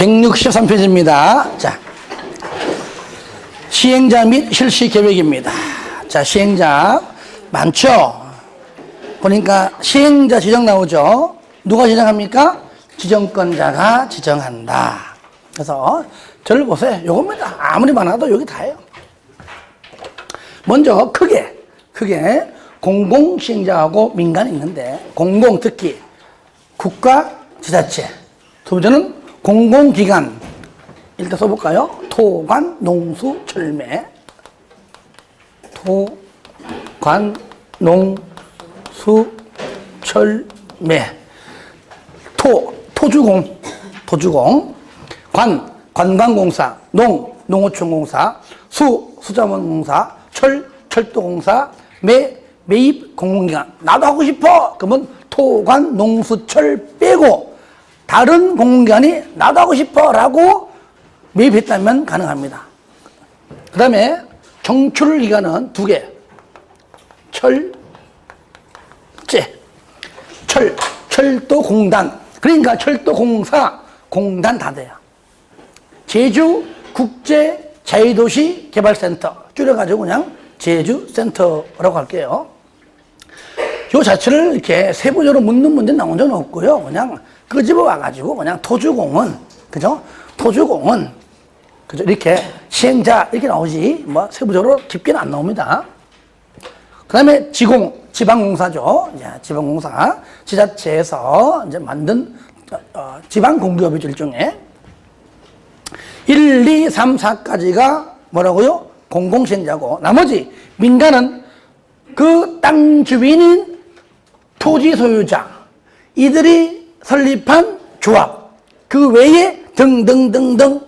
163페이지입니다. 자, 시행자 및 실시 계획입니다. 자, 시행자 많죠? 보니까 시행자 지정 나오죠? 누가 지정합니까? 지정권자가 지정한다. 그래서 저를 보세요. 요겁니다. 아무리 많아도 여기 다예요. 먼저 크게 공공시행자하고 민간이 있는데, 공공 특히 국가 지자체, 두 번째는 공공기관. 일단 써볼까요? 토관, 농수, 철매. 토관, 농수, 철매. 토주공. 관광공사. 농어촌공사. 수자원공사. 철도공사. 매입 공공기관. 나도 하고 싶어! 그러면 토관, 농수, 철 빼고 다른 공공기관이 나도 하고 싶어! 라고 매입했다면 가능합니다. 그 다음에 정출기관은 2개. 철도공단. 그러니까 철도공사, 공단 다 돼요. 제주 국제 자유도시 개발센터. 줄여가지고 그냥 제주센터라고 할게요. 요 자체를 이렇게 세부적으로 묻는 문제 나온 적은 없고요. 그냥 끄집어 와가지고 그냥 토주공은, 그죠? 토주공은, 그죠? 이렇게 시행자 이렇게 나오지, 뭐 세부적으로 깊게는 안 나옵니다. 그 다음에 지방공사죠. 지방공사. 지자체에서 이제 만든 지방공기업이죠, 일종의. 1, 2, 3, 4까지가 뭐라고요? 공공시행자고, 나머지 민간은 그 땅 주민인 토지 소유자, 이들이 설립한 조합, 그 외에 등등등등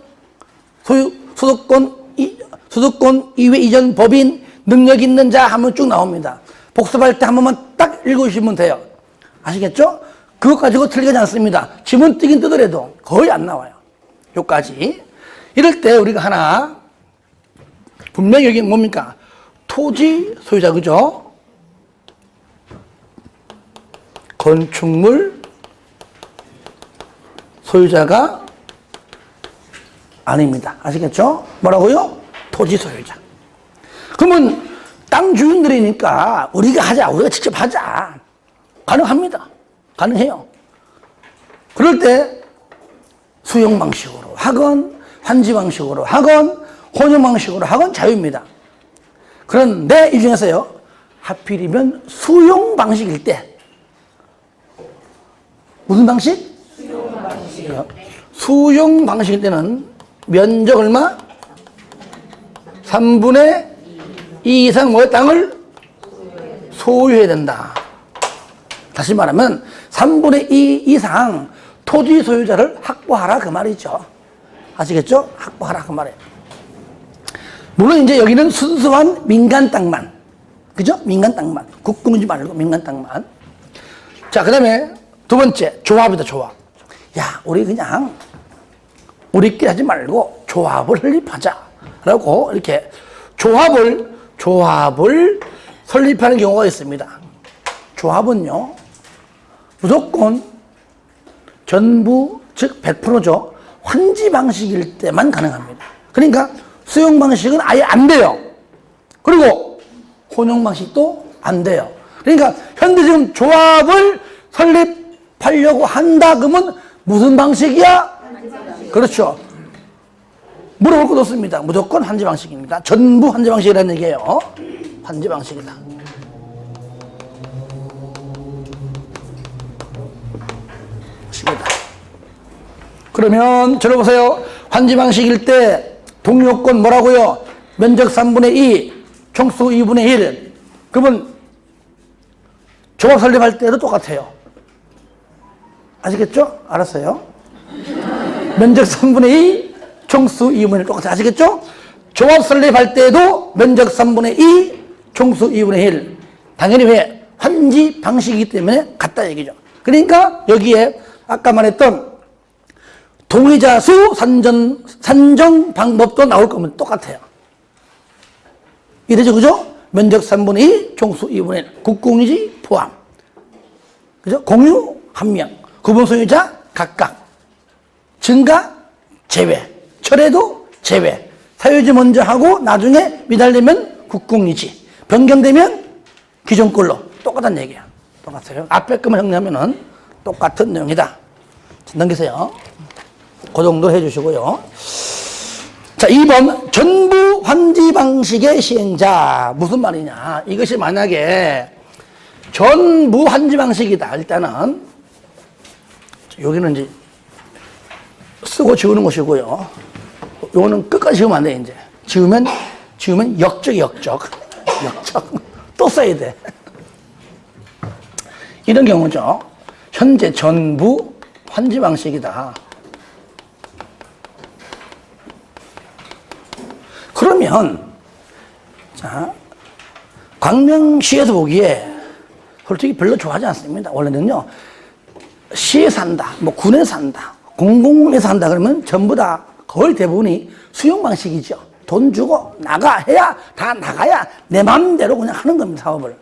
소득권 이외 이전 법인, 능력 있는 자 하면 쭉 나옵니다. 복습할 때 한 번만 딱 읽으시면 돼요. 아시겠죠? 그것 가지고 틀리지 않습니다. 지문 뜨긴 뜨더라도 거의 안 나와요. 요까지. 이럴 때 우리가 하나 분명히 여기 뭡니까? 토지 소유자, 그죠? 건축물 소유자가 아닙니다. 아시겠죠? 뭐라고요? 토지 소유자. 그러면 땅 주인들이니까 우리가 직접 하자. 가능합니다. 가능해요. 그럴 때 수용 방식으로 하건, 환지 방식으로 하건, 혼용 방식으로 하건 자유입니다. 그런데 이 중에서요, 하필이면 수용 방식일 때. 무슨 방식? 수용 방식일 때는 면적 얼마? 3분의 2 이상 뭐의 땅을 소유해야 된다. 다시 말하면 3분의 2 이상 토지 소유자를 확보하라 그 말이죠. 아시겠죠? 확보하라 그 말이에요. 물론 이제 여기는 순수한 민간 땅만, 그죠? 민간 땅만, 국공지 말고 민간 땅만. 자, 그 다음에 두 번째 조합이다. 조합. 야, 우리 그냥 우리끼리 하지 말고 조합을 설립하자 라고 이렇게 조합을 설립하는 경우가 있습니다. 조합은요, 무조건 전부, 즉 100%죠. 환지 방식일 때만 가능합니다. 그러니까 수용 방식은 아예 안 돼요. 그리고 혼용 방식도 안 돼요. 그러니까 현재 지금 조합을 설립하려고 한다 그러면 무슨 방식이야? 그렇죠. 물어볼 것도 없습니다. 무조건 환지 방식입니다. 전부 환지 방식이라는 얘기예요. 환지 방식이다. 그러면 들어보세요. 환지 방식일 때 동요권 뭐라고요? 면적 3분의 2, 총수 2분의 1. 그러면 조합 설립할 때도 똑같아요. 아시겠죠? 알았어요? 면적 3분의 2, 총수 2분의 1 똑같아요. 아시겠죠? 조합 설립할 때도 면적 3분의 2, 총수 2분의 1. 당연히 왜? 환지 방식이기 때문에 같다 얘기죠. 그러니까 여기에 아까 말했던 동의자 수 산정 방법도 나올 거면 똑같아요. 이래죠, 그죠? 면적 3분의 2, 총수 2분의 1. 국공유지 포함. 그죠? 공유 1명. 구분 소유자 각각. 증가 제외. 철회도 제외. 사유지 먼저 하고 나중에 미달되면 국공유지. 변경되면 기존 걸로. 똑같은 얘기야. 똑같아요. 앞에 것만 정리하면은 똑같은 내용이다. 넘기세요. 그 정도 해주시고요. 자, 2번. 전부 환지 방식의 시행자. 무슨 말이냐. 이것이 만약에 전부 환지 방식이다. 일단은, 여기는 이제 쓰고 지우는 것이고요. 요거는 끝까지 지우면 안 돼, 이제. 지우면 역적. 또 써야 돼. 이런 경우죠. 현재 전부 환지 방식이다. 그러면, 자, 광명시에서 보기에 솔직히 별로 좋아하지 않습니다. 원래는요, 시에 산다, 뭐 군에 산다, 공공에 산다 그러면 전부 다 거의 대부분이 수용 방식이죠. 돈 주고 나가야 다 나가야 내 마음대로 그냥 하는 겁니다, 사업을.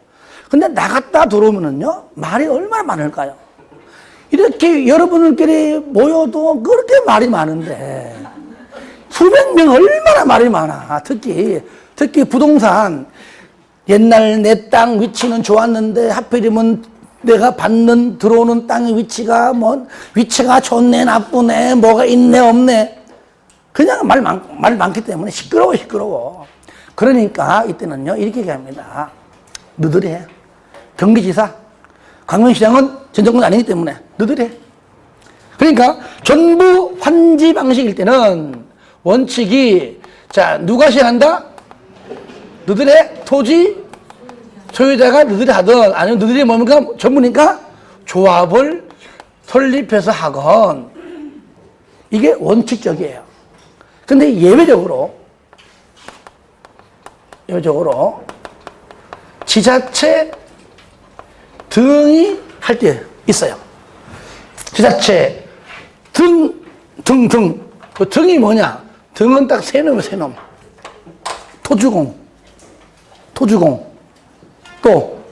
근데 나갔다 들어오면은요, 말이 얼마나 많을까요? 이렇게 여러분들끼리 모여도 그렇게 말이 많은데, 수백 명 얼마나 말이 많아. 특히 부동산. 옛날 내 땅 위치는 좋았는데 하필이면 내가 받는 들어오는 땅의 위치가 위치가 좋네 나쁘네 뭐가 있네 없네 그냥 말 많기 때문에 시끄러워. 그러니까 이때는요 이렇게 얘기합니다. 너들이 해. 경기지사 광명시장은 전 정권 아니기 때문에 너들이 해. 그러니까 전부 환지 방식일 때는 원칙이 자 누가 시행한다? 너들의 토지 소유자가 너들이 하든 아니면 너들이 뭡니까? 전부니까 조합을 설립해서 하건 이게 원칙적이에요. 근데 예외적으로 지자체 등이 할 때 있어요. 지자체 등. 그 등이 뭐냐? 등은 딱 세 놈이에요, 세 놈. 토주공. 또.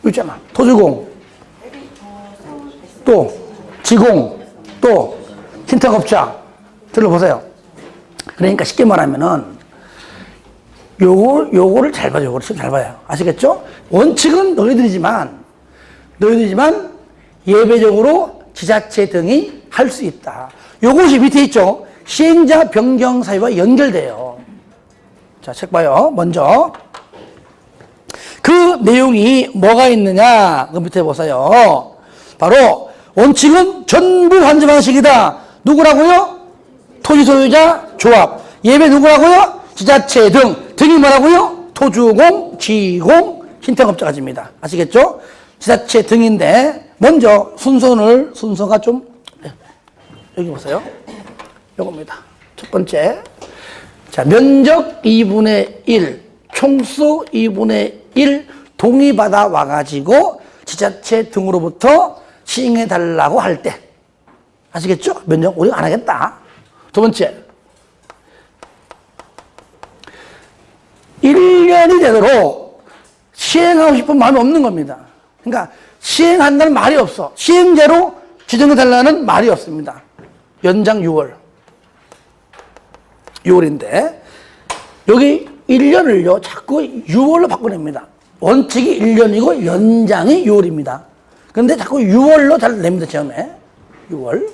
여기 있잖아. 토주공. 또, 지공. 또, 신탁업자. 들어보세요. 그러니까 쉽게 말하면은, 요거를 잘 봐요. 요거를 잘 봐요. 아시겠죠? 원칙은 너희들이지만 예외적으로 지자체 등이 할 수 있다. 요것이 밑에 있죠? 시행자 변경 사유와 연결돼요. 자, 책 봐요. 먼저. 그 내용이 뭐가 있느냐? 그 밑에 보세요. 바로, 원칙은 전부 환지 방식이다. 누구라고요? 토지 소유자 조합. 예외 누구라고요? 지자체 등이 뭐라고요? 토주공, 지공, 신탁업자까지입니다. 아시겠죠? 지자체 등인데, 먼저 순서가 좀, 여기 보세요. 요겁니다. 첫 번째. 자, 면적 2분의 1, 총수 2분의 1 동의받아 와가지고 지자체 등으로부터 시행해달라고 할 때. 아시겠죠? 면적 우리가 안 하겠다. 두 번째. 1년이 되도록 시행하고 싶은 마음이 없는 겁니다. 그러니까 시행한다는 말이 없어. 시행제로 지정해달라는 말이 없습니다. 연장 6월인데 여기 1년을요 자꾸 6월로 바꿔냅니다. 원칙이 1년이고 연장이 6월입니다. 그런데 자꾸 6월로 잘 냅니다. 처음에 6월.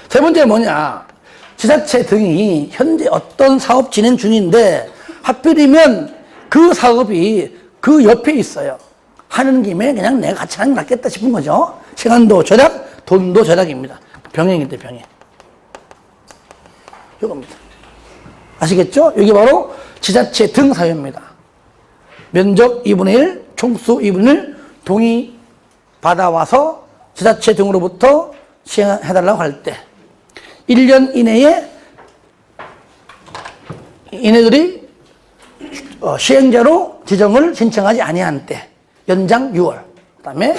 세 번째 뭐냐, 지자체 등이 현재 어떤 사업 진행 중인데 하필이면 그 사업이 그 옆에 있어요. 하는 김에 그냥 내가 같이 하는 게 낫겠다 싶은 거죠. 시간도 절약, 돈도 절약입니다. 병행인데 병행. 이겁니다. 아시겠죠? 여기 바로 지자체 등 사유입니다. 면적 2분의 1, 총수 2분의 1 동의 받아와서 지자체 등으로부터 시행해달라고 할 때 1년 이내에 이네들이 시행자로 지정을 신청하지 아니한 때 연장 6월 그 다음에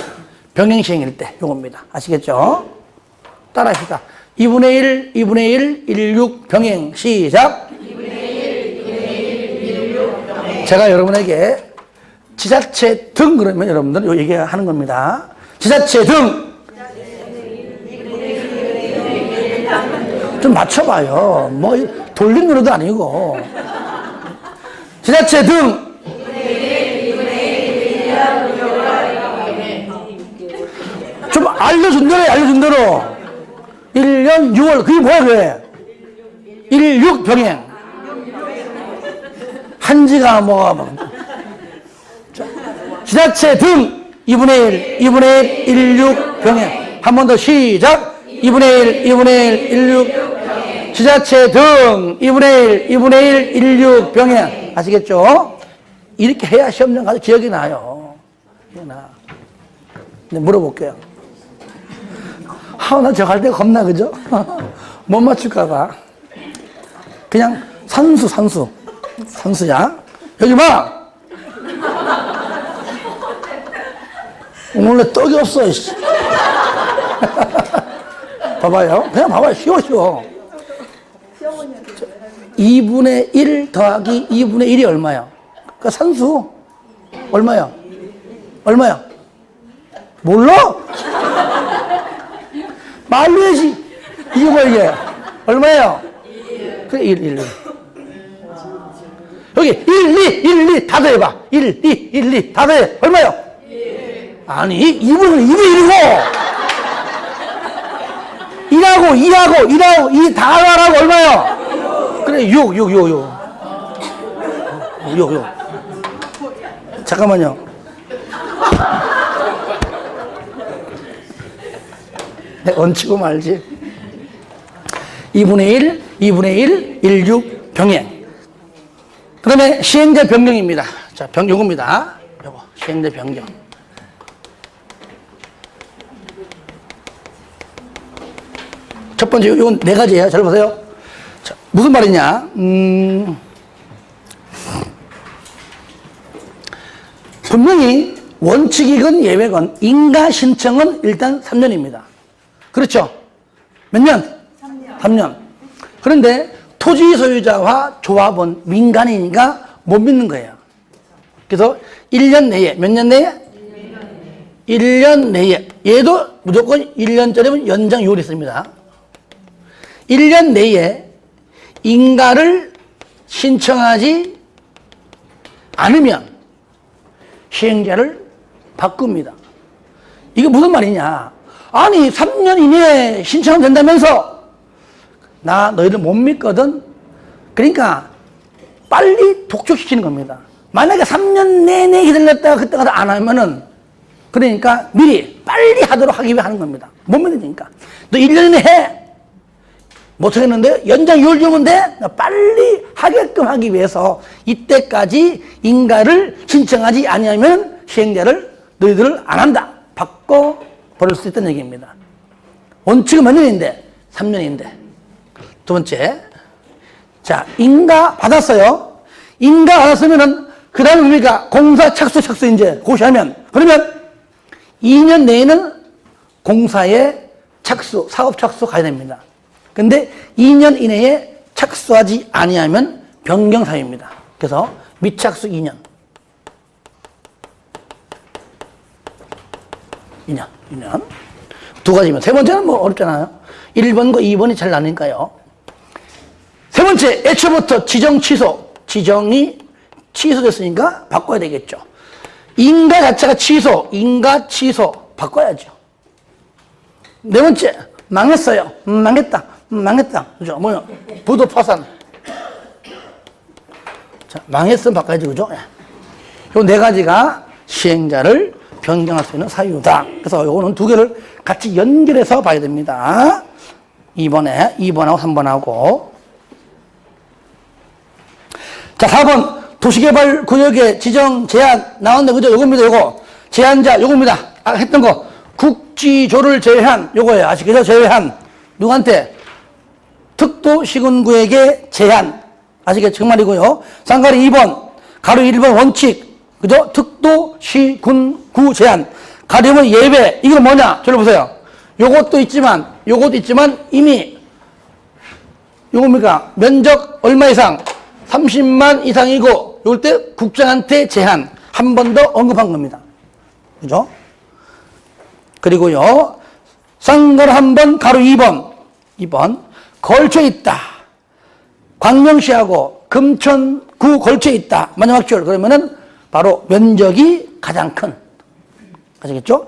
병행 시행일 때 요겁니다. 아시겠죠? 따라합시다. 2분의 1, 2분의 1, 16 병행 시작. 2분의 1, 2분의 1, 16 병행. 제가 여러분에게 지자체 등 그러면 여러분들 요 얘기하는 겁니다. 지자체 등. 좀 맞춰봐요. 뭐 돌린 노래도 아니고. 지자체 등. 좀 알려준 대로 1년 6월 그게 뭐야 그게 16 병행 한지가 뭐 지자체 등 2분의 1 16 병행 한 번 더 시작 2분의 1 16 지자체 등 2분의 1 16 병행 아시겠죠? 이렇게 해야 시험장 가서 기억이 나요. 기억이 나. 네, 물어볼게요. 나 저거 할 때 겁나, 그죠? 못 맞출까봐. 그냥 산수야. 여기 봐! 오늘 떡이 없어, 이씨. 봐봐요. 그냥 봐봐요. 쉬워. 2분의 1 더하기 2분의 1이 얼마야? 그 산수. 얼마야? 몰라? 말로 해야지. 이게 뭐야, 이게? 얼마예요? 그래, 1. 여기, 1, 2, 다 더해봐. 1, 2, 다 더해. 얼마요? 아니, 2분은 2분의 1이고, 1하고, 2 다 하라고 얼마요? 그래, 6. 잠깐만요. 내가 얹히고 말지. 2분의 1, 16 병행. 그 다음에 시행자 변경입니다. 자, 요겁니다. 요거, 시행자 변경. 첫 번째, 요건 네 가지예요. 잘 보세요. 자, 무슨 말이냐. 분명히 원칙이건 예외건 인가 신청은 일단 3년입니다. 그렇죠? 몇 년? 3년. 그런데 토지 소유자와 조합은 민간이니까 못 믿는 거예요. 그래서 1년 내에, 몇 년 내에? 1년 내에. 얘도 무조건 1년짜리면 연장 요율이 있습니다. 1년 내에 인가를 신청하지 않으면 시행자를 바꿉니다. 이게 무슨 말이냐? 아니 3년 이내에 신청하면 된다면서 나 너희들 못 믿거든. 그러니까 빨리 독촉시키는 겁니다. 만약에 3년 내내 기다렸다가 그때 가서 안 하면은 그러니까 미리 빨리 하도록 하기 위해 하는 겁니다. 못 믿으니까 너 1년 이내 해. 못하겠는데 연장 6월 주면 돼? 빨리 하게끔 하기 위해서 이때까지 인가를 신청하지 아니하면 시행자를 너희들을 안 한다. 바꿔버릴 수 있다는 얘기입니다. 원칙은 몇 년인데? 3년인데. 두 번째. 자, 인가 받았어요. 인가 받았으면은 그 다음에 뭡니까? 공사 착수 이제 고시하면. 그러면 2년 내에는 공사에 착수, 사업 착수 가야 됩니다. 근데 2년 이내에 착수하지 아니하면 변경 사유입니다. 그래서 미착수 2년. 두 가지면. 세 번째는 뭐 어렵잖아요. 1번과 2번이 잘 나니까요. 세 번째, 애초부터 지정 취소. 지정이 취소됐으니까 바꿔야 되겠죠. 인가 자체가 인가 취소. 바꿔야죠. 네 번째, 망했어요. 망했다. 그죠? 뭐요? 부도 파산. 자, 망했으면 바꿔야지, 그죠? 요 네 가지가 시행자를 변경할 수 있는 사유다. 그래서 요거는 두 개를 같이 연결해서 봐야 됩니다. 2번하고 3번하고. 자, 4번. 도시개발구역의 지정, 제한, 나왔네, 그죠? 요겁니다, 요거. 제한자, 요겁니다. 아까 했던 거. 국지조를 제외한, 요거예요. 아시겠죠? 제외한. 누구한테? 특도시군구에게 제한. 아시겠죠? 그 말이고요. 쌍가리 2번. 가로 1번 원칙. 그죠? 특도시군구 제한. 가려면 예외. 이거 뭐냐? 저를 보세요. 요것도 있지만 이미 요겁니까? 면적 얼마 이상? 30만 이상이고, 요럴 때 국장한테 제한. 한 번 더 언급한 겁니다. 그죠? 그리고요, 쌍걸 한 번, 가로 2번, 걸쳐 있다. 광명시하고 금천구 걸쳐 있다. 마지막 줄. 그러면은 바로 면적이 가장 큰. 아시겠죠?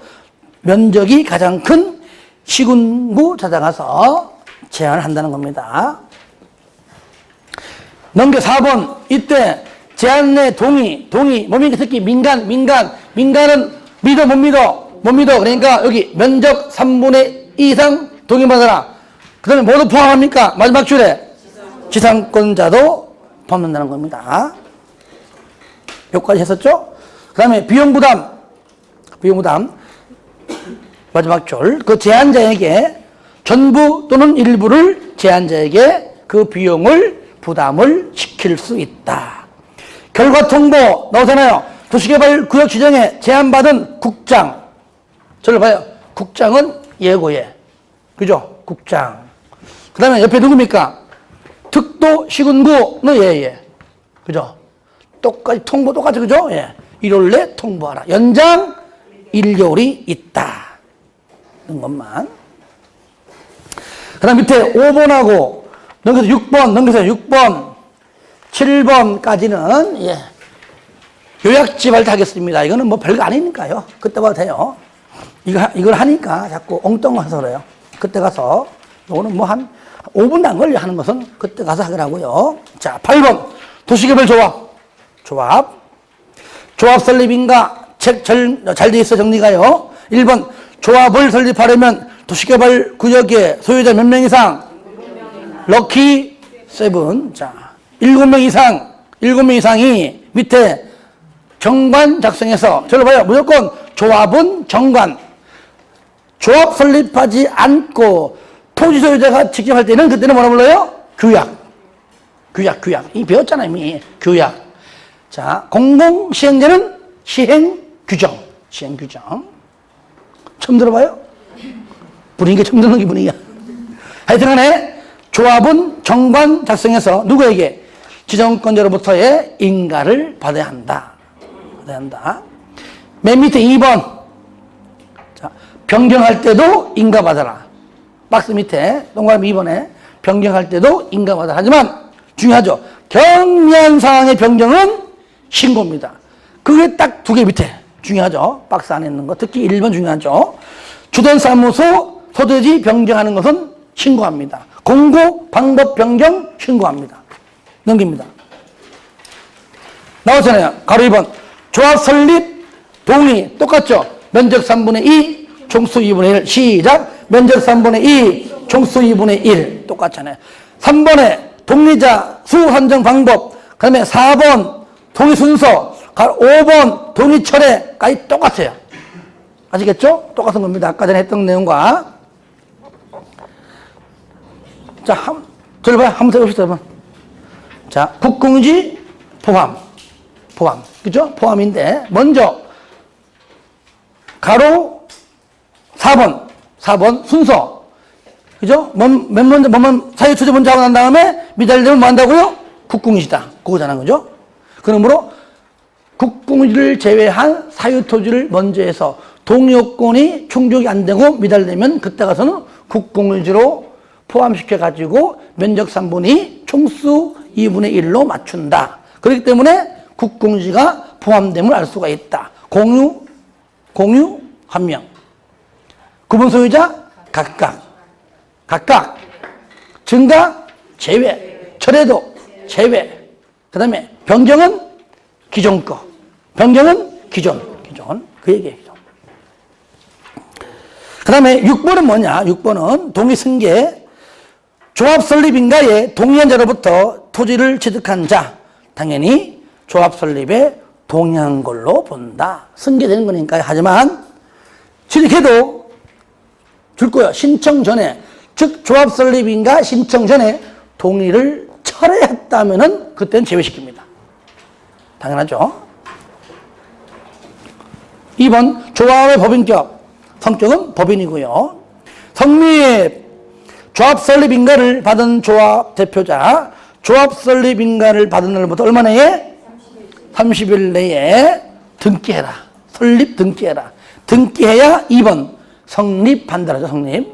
면적이 가장 큰 시군구 찾아가서 제한을 한다는 겁니다. 넘겨 4번. 이때 제한 내 동의, 뭡니까? 특히 민간은 믿어, 못 믿어. 그러니까 여기 면적 3분의 2 이상 동의받아라. 그 다음에 모두 포함합니까? 마지막 줄에 지상권자도 포함된다는 겁니다. 여기까지 했었죠? 그 다음에 비용부담. 마지막 줄. 그 제한자에게 전부 또는 일부를 제한자에게 그 비용을 부담을 시킬 수 있다. 결과 통보 나오잖아요. 도시개발구역 지정에 제한받은 국장. 저를 봐요. 국장은 예고예. 그죠? 국장. 그 다음에 옆에 누굽니까? 특도시군구는 예예. 그죠? 통보 똑같이, 그죠? 예. 1월 내 통보하라. 연장 1개월이 있다. 는 것만. 그 다음 밑에 5번하고 넘겨서 6번, 7번까지는, 예. 요약집을 하겠습니다. 이거는 뭐 별거 아니니까요. 그때 봐도 돼요. 이걸 하니까 자꾸 엉뚱해서 그래요. 그때 가서, 요거는 뭐 한 5분도 안 걸려 하는 것은 그때 가서 하더라고요. 자, 8번. 도시개발 조합 설립인가? 잘 돼 있어, 정리가요. 1번. 조합을 설립하려면 도시개발 구역의 소유자 몇 명 이상? 럭키 7. 자, 7명 이상이 밑에 정관 작성해서, 저를 봐요. 무조건 조합은 정관. 조합 설립하지 않고 토지 소유자가 직접 할 때는 그때는 뭐라 불러요? 규약. 이 배웠잖아요, 이미. 규약. 자, 공공시행제는 시행규정. 처음 들어봐요? 분위기가 처음 듣는 게 분위기야. 하여튼간에 조합은 정관 작성해서 누구에게? 지정권자로부터의 인가를 받아야 한다. 맨 밑에 2번. 자, 변경할 때도 인가받아라. 박스 밑에 동그라미 2번에 변경할 때도 인가받아라. 하지만 중요하죠. 경미한 상황의 변경은 신고입니다. 그게 딱 2개 밑에 중요하죠. 박스 안에 있는 거. 특히 1번 중요하죠. 주된 사무소 소재지 변경하는 것은 신고합니다. 공고 방법 변경 신고합니다. 넘깁니다. 나오잖아요. 가로 2번. 조합 설립 동의 똑같죠. 면적 3분의 2 총수 2분의 1 시작. 면적 3분의 2 총수 2분의 1 똑같잖아요. 3번에 동의자 수 선정 방법, 그 다음에 4번 동의 순서, 5번 동의 철회까지 똑같아요. 아시겠죠? 똑같은 겁니다. 아까 전에 했던 내용과. 자, 저를 봐요. 한번 해봅시다, 여러분. 자, 국공유지 포함. 그죠? 포함인데, 먼저, 가로 4번 순서. 그죠? 뭐만 사유토지 먼저 하고 난 다음에 미달되면 뭐 한다고요? 국공유지다. 그거잖아. 그죠? 그러므로 국공유지를 제외한 사유토지를 먼저 해서 동의요건이 충족이 안 되고 미달되면 그때 가서는 국공유지로 포함시켜가지고 면적 3분의 2, 총수 2분의 1로 맞춘다. 그렇기 때문에 국공유지가 포함됨을 알 수가 있다. 공유 1명. 구분 소유자 각각. 증가 제외. 철회도 제외. 그 다음에 변경은 기존 거. 기존. 그 얘기예요. 그 다음에 6번은 뭐냐? 6번은 동의승계. 조합 설립인가에 동의한 자로부터 토지를 취득한 자. 당연히 조합 설립에 동의한 걸로 본다. 승계되는 거니까. 하지만 취득해도 줄 거야. 신청 전에. 즉 조합 설립인가 신청 전에 동의를 철회했다면은 그때는 제외시킵니다. 당연하죠. 2번 조합의 법인격. 성격은 법인이고요. 성립. 조합 설립 인가를 받은 조합 대표자. 조합 설립 인가를 받은 날부터 얼마 내에? 30일 내에 등기해라. 설립 등기해라. 등기해야 2번 성립한다라죠. 성립.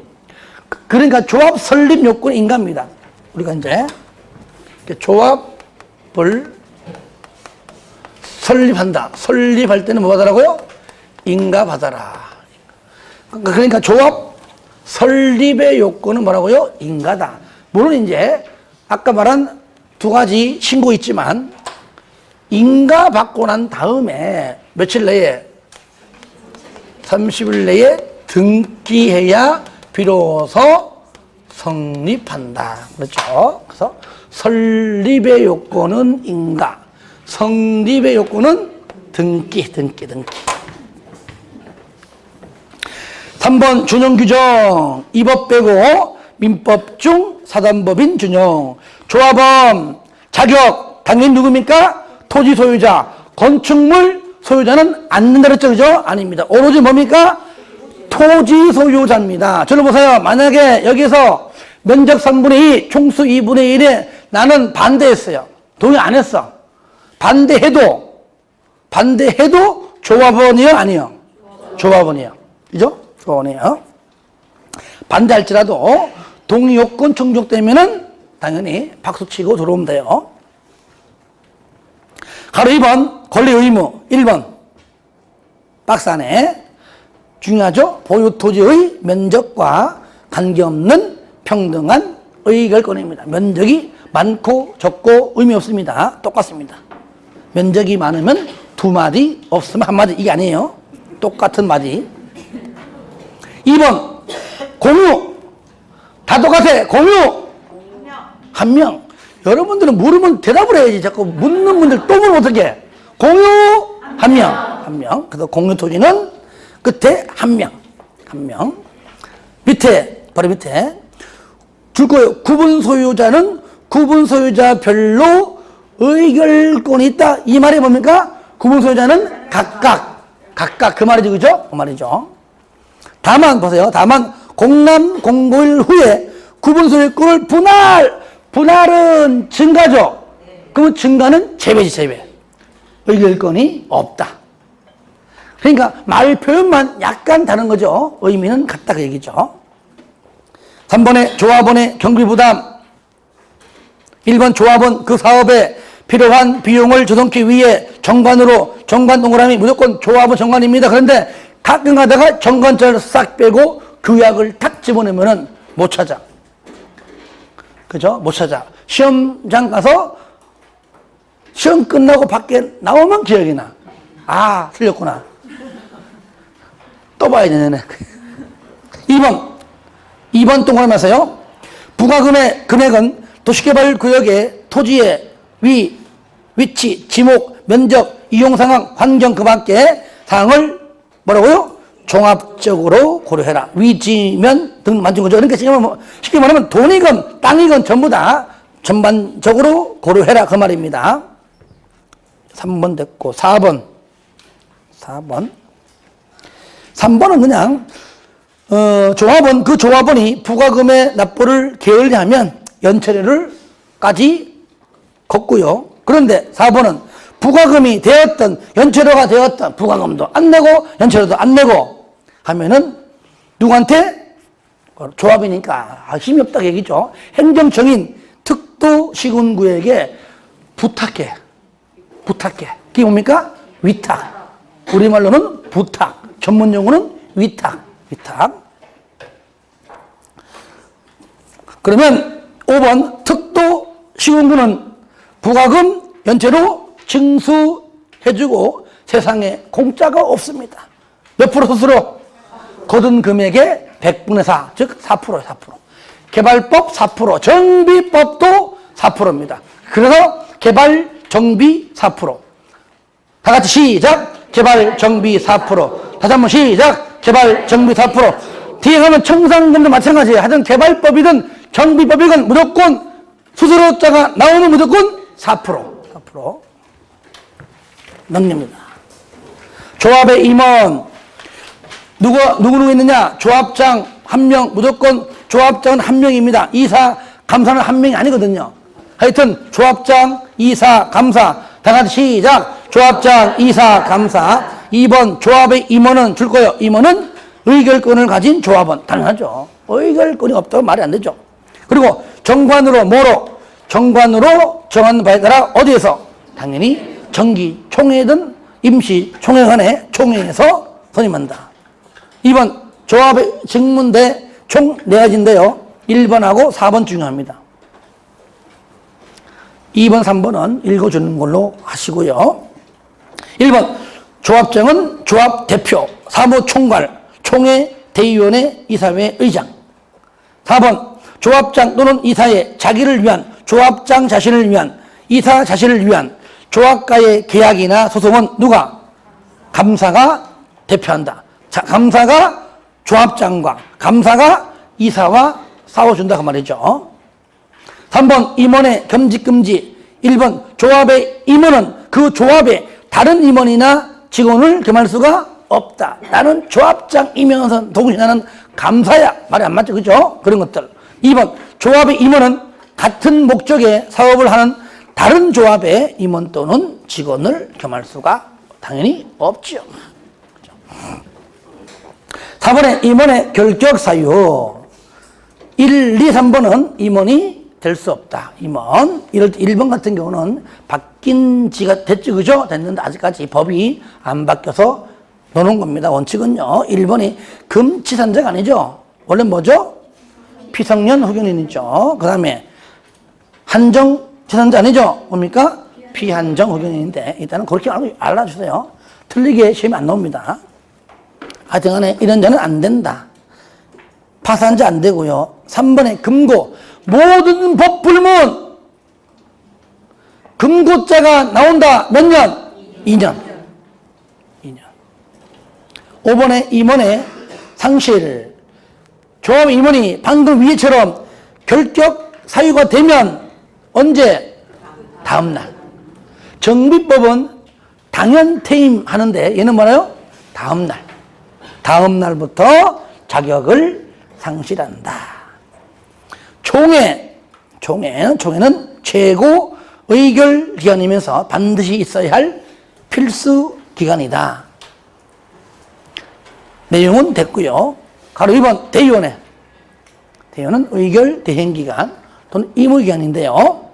그러니까 조합 설립 요건이 인가입니다. 우리가 이제 조합을 설립한다. 설립할 때는 뭐 받으라고요? 인가 받아라. 그러니까 조합 설립의 요건은 뭐라고요? 인가다. 물론 이제 아까 말한 두 가지 신고 있지만 인가 받고 난 다음에 며칠 내에 30일 내에 등기해야 비로소 성립한다. 그렇죠? 그래서 설립의 요건은 인가, 성립의 요건은 등기. 3번 준용규정. 이 법 빼고 민법 중 사단법인 준용. 조합원 자격 당연히 누굽니까? 토지 소유자. 건축물 소유자는 안 된다 그랬죠? 그죠? 아닙니다. 오로지 뭡니까? 토지 소유자입니다. 저를 보세요. 만약에 여기서 면적 3분의 2, 총수 2분의 1에 나는 반대했어요. 동의 안 했어. 반대해도 조합원이요? 아니요? 조합원이요. 그죠? 조합원이요. 반대할지라도 동의 요건 충족되면은 당연히 박수치고 들어오면 돼요. 가로 2번 권리 의무. 1번 박스 안에 중요하죠. 보유 토지의 면적과 관계없는 평등한 의결권입니다. 면적이 많고 적고 의미 없습니다. 똑같습니다. 면적이 많으면 2마디, 없으면 1마디. 이게 아니에요. 똑같은 마디. 2번 공유. 다 똑같아. 공유. 한 명. 여러분들은 물으면 대답을 해야지. 자꾸 묻는 분들 또 물으면 어떡해. 공유 한 명. 그래서 공유 토지는 끝에 한 명. 밑에, 바로 밑에 줄 거예요. 구분 소유자는 구분 소유자별로 의결권이 있다. 이 말이 뭡니까? 구분 소유자는 각각 그 말이죠. 그죠? 그 말이죠. 다만 보세요. 다만 공람 공고일 후에 구분 소유권을 분할은 증가죠. 그러면 증가는 재배지, 재배. 의결권이 없다. 그러니까 말 표현만 약간 다른 거죠. 의미는 같다 그 얘기죠. 3번에 조합원의 경비부담. 1번 조합원 그 사업에 필요한 비용을 조성하기 위해 정관 동그라미 무조건 조합원 정관입니다. 그런데 가끔 가다가 정관자를 싹 빼고 규약을 탁 집어넣으면 못 찾아. 그죠? 못 찾아. 시험장 가서 시험 끝나고 밖에 나오면 기억이 나. 아, 틀렸구나. 또 봐야 되네. 2번 동그라미 하세요. 부과금의 금액은 도시개발구역의 토지의 위치, 지목, 면적, 이용상황, 환경 그 밖의 사항을 뭐라고요? 종합적으로 고려해라. 위지면 등 만든 거죠. 그러니까 쉽게 말하면 돈이건 땅이건 전부 다 전반적으로 고려해라 그 말입니다. 3번 됐고 4번 3번은 그냥 조합원 그 조합원이 부과금의 납부를 게을리하면 연체료를까지 걷고요. 그런데 4번은 부과금이 되었던 연체료가 되었던 부과금도 안 내고 연체료도 안 내고 하면은 누구한테? 조합이니까 힘이 없다고 얘기죠. 행정청인 특도시군구에게 부탁해. 그게 뭡니까? 위탁. 우리말로는 부탁. 전문용어는 위탁. 그러면 5번 특도시군구는 부과금 연체료 징수해주고 세상에 공짜가 없습니다. 몇 프로 수수료? 거둔 금액의 100분의 4, 즉 4%예요. 4%. 개발법 4%, 정비법도 4%입니다. 그래서 개발, 정비 4%. 다 같이 시작. 개발, 정비 4%. 다시 한번 시작. 개발, 정비 4%. 뒤에 가면 청산금도 마찬가지예요. 하여튼 개발법이든 정비법이든 무조건 수수료자가 나오면 무조건 4%. 넘깁니다. 조합의 임원. 누구 있느냐? 조합장 1명, 무조건 조합장은 1명입니다. 이사, 감사는 1명이 아니거든요. 하여튼, 조합장, 이사, 감사. 다 같이 시작. 조합장, 이사, 감사. 2번 조합의 임원은 줄 거예요. 임원은 의결권을 가진 조합원. 당연하죠. 의결권이 없다고 말이 안 되죠. 그리고 정관으로 뭐로? 정관으로 정한 바에 따라 어디에서? 당연히 정기 총회든 임시 총회간에 총회에서 선임한다. 2번 조합의 직문대 총 4가지인데요. 1번하고 4번 중요합니다. 2번, 3번은 읽어주는 걸로 하시고요. 1번 조합장은 조합 대표, 사무총괄, 총회, 대의원회, 이사회 의장. 4번 조합장 또는 이사의 자기를 위한, 조합장 자신을 위한, 이사 자신을 위한 조합과의 계약이나 소송은 누가? 감사가 대표한다. 자, 감사가 조합장과 감사가 이사와 싸워준다 그 말이죠. 3번 임원의 겸직금지. 1번 조합의 임원은 그 조합의 다른 임원이나 직원을 겸할 수가 없다. 나는 조합장이면서 동시에 나는 감사야. 말이 안 맞죠, 그죠? 그런 것들. 2번 조합의 임원은 같은 목적의 사업을 하는 다른 조합의 임원 또는 직원을 겸할 수가 당연히 없죠. 4번에 임원의 결격 사유. 1, 2, 3번은 임원이 될 수 없다. 임원. 이럴 때 1번 같은 경우는 바뀐 지가 됐죠, 그죠? 됐는데 아직까지 법이 안 바뀌어서 노는 겁니다. 원칙은요. 1번이 금치산자가 아니죠. 원래 뭐죠? 피성년 후견인이죠. 그 다음에 한정치산자 아니죠? 뭡니까? 피한정 후견인인데 일단은 그렇게 알아주세요. 틀리게 시험이 안 나옵니다. 하여튼 간에 이런 자는 안 된다. 파산자 안 되고요. 3번에 금고. 모든 법 불문. 금고자가 나온다. 몇 년? 2년. 2년. 5번에 임원의 상실. 조합 임원이 방금 위에처럼 결격 사유가 되면 언제? 다음날. 정비법은 당연 퇴임하는데 얘는 뭐라요? 다음날. 다음날부터 자격을 상실한다. 총회는 최고 의결 기관이면서 반드시 있어야 할 필수 기관이다. 내용은 됐고요. 가로 2번 대의원회. 대의원은 의결 대행기관 또는 임의기관인데요.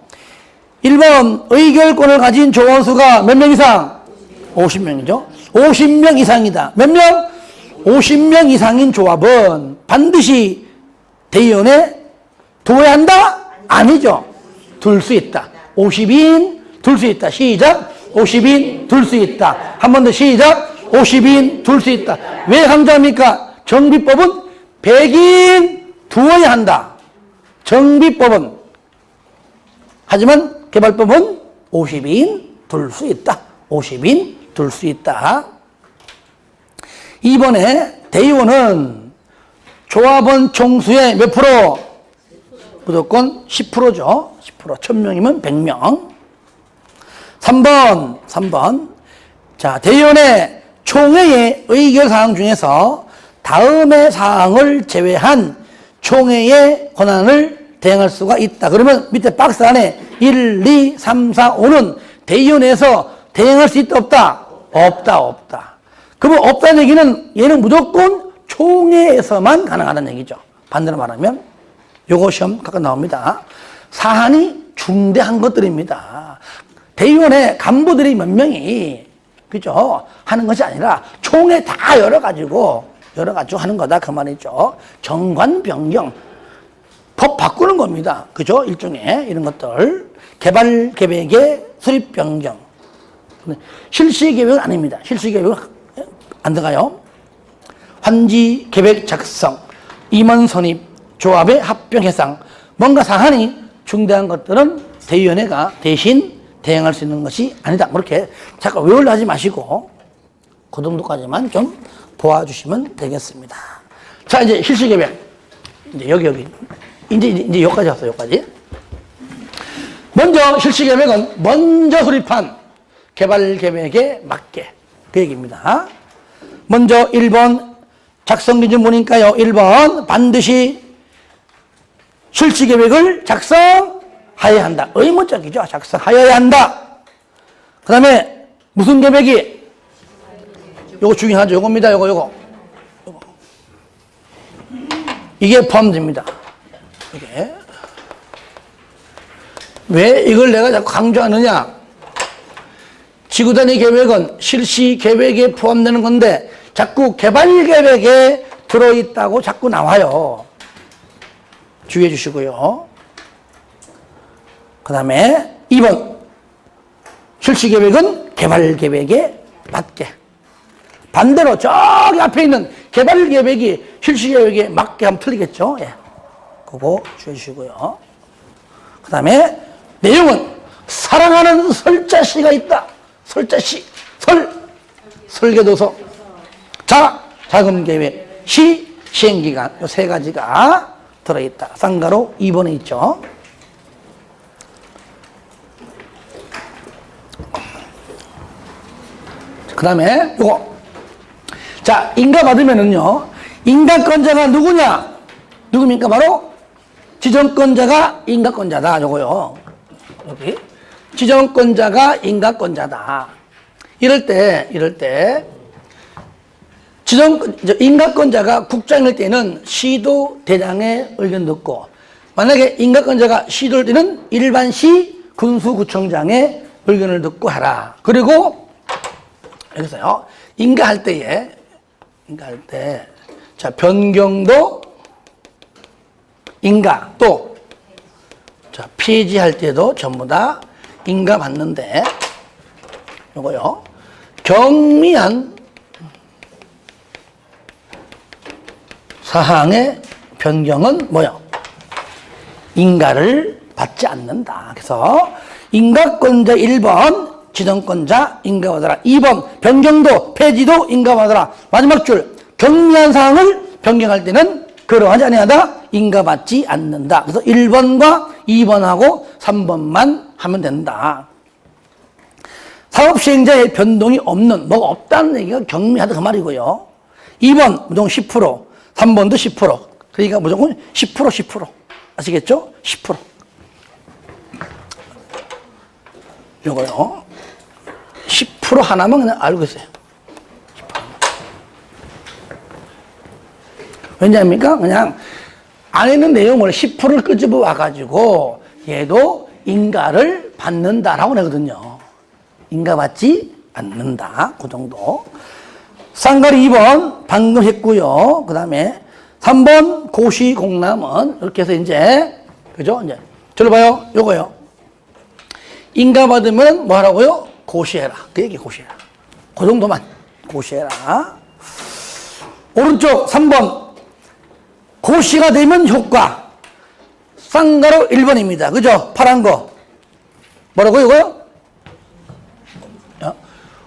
1번 의결권을 가진 조원수가 몇 명 이상? 50명이죠. 50명 이상이다. 몇 명? 50명 이상인 조합은 반드시 대의원에 둬야 한다? 아니죠. 둘 수 있다. 50인 둘 수 있다. 시작. 50인 둘 수 있다. 한 번 더 시작. 50인 둘 수 있다. 왜 강조합니까? 정비법은 100인 두어야 한다. 정비법은. 하지만 개발법은 50인 둘 수 있다. 50인 둘 수 있다. 2번에 대의원은 조합원 총수의 몇 프로? 무조건 10%죠. 10%. 1000명이면 100명. 3번. 자, 대의원의 총회의 의결사항 중에서 다음의 사항을 제외한 총회의 권한을 대행할 수가 있다. 그러면 밑에 박스 안에 1, 2, 3, 4, 5는 대의원에서 대행할 수 있다, 없다? 없다. 그러면 없다는 얘기는 얘는 무조건 총회에서만 가능하다는 얘기죠. 반대로 말하면 요거 시험 가끔 나옵니다. 사안이 중대한 것들입니다. 대의원의 간부들이 몇 명이 그죠? 하는 것이 아니라 총회 다 열어가지고 하는 거다 그 말이죠. 정관 변경 법 바꾸는 겁니다. 그죠? 일종의 이런 것들 개발 계획의 수립 변경 실시 계획은 아닙니다. 실시 계획은 안 들어가요. 환지 계획 작성, 임원 선입, 조합의 합병 해상 뭔가 사안이 중대한 것들은 대의원회가 대신 대행할 수 있는 것이 아니다. 그렇게 잠깐 외우려 하지 마시고 그 정도까지만 좀 보아주시면 되겠습니다. 자, 이제 실시 계획. 이제 여기. 이제 여기까지 왔어요. 여기까지. 먼저 실시 계획은 먼저 수립한 개발 계획에 맞게 그 얘기입니다. 먼저 1번 작성 기준 보니까요. 1번 반드시 실시 계획을 작성하여야 한다. 의무적이죠. 작성하여야 한다. 그 다음에 무슨 계획이? 요거 중요하죠. 요겁니다. 요거. 이게 포함됩니다. 이게. 왜 이걸 내가 자꾸 강조하느냐? 지구단위 계획은 실시 계획에 포함되는 건데 자꾸 개발 계획에 들어있다고 자꾸 나와요. 주의해 주시고요. 그 다음에 2번. 실시 계획은 개발 계획에 맞게. 반대로 저기 앞에 있는 개발 계획이 실시 계획에 맞게 하면 틀리겠죠. 예. 그거 주의해 주시고요. 그 다음에 내용은 사랑하는 설자시가 있다. 설자시, 설계도서, 자금계획, 시행기간, 이 세 가지가 들어있다. 쌍가로 2번에 있죠. 그 다음에 요거. 자, 인가 받으면은요, 인가권자가 누구냐? 누굽니까? 바로 지정권자가 인가권자다. 요거요. 여기. 지정권자가 인가권자다. 이럴 때, 인가권자가 국장일 때는 시도 대장의 의견 듣고, 만약에 인가권자가 시도일 때는 일반시 군수구청장의 의견을 듣고 해라. 그리고, 여기서요, 인가할 때, 자, 변경도 인가, 또, 자, 폐지할 때도 전부 다 인가 받는데, 요거요, 경미한 사항의 변경은 뭐요? 인가를 받지 않는다. 그래서 인가권자 1번 지정권자 인가받아라. 2번 변경도 폐지도 인가받아라. 마지막 줄 경미한 사항을 변경할 때는 그러하지 아니하다 인가받지 않는다. 그래서 1번과 2번하고 3번만 하면 된다. 사업시행자의 변동이 없는, 뭐가 없다는 얘기가 경미하다 그 말이고요. 2번 무조건 10%, 3번도 10%. 그러니까 무조건 10%. 아시겠죠? 10%. 요거요. 10% 하나만 그냥 알고 있어요. 10%. 왜냐합니까? 그냥 안에 있는 내용을 10%를 끄집어 와가지고 얘도 인가를 받는다라고 내거든요. 인가받지 않는다. 그 정도. 쌍가리 2번 방금 했고요. 그 다음에 3번 고시공람은 이렇게 해서 이제 그죠? 이제 저를 봐요. 요거요. 인가받으면 뭐 하라고요? 고시해라. 그 얘기 고시해라. 그 정도만 고시해라. 오른쪽 3번 고시가 되면 효과. 쌍가로 1번입니다. 그죠? 파란 거. 뭐라고요, 이거요?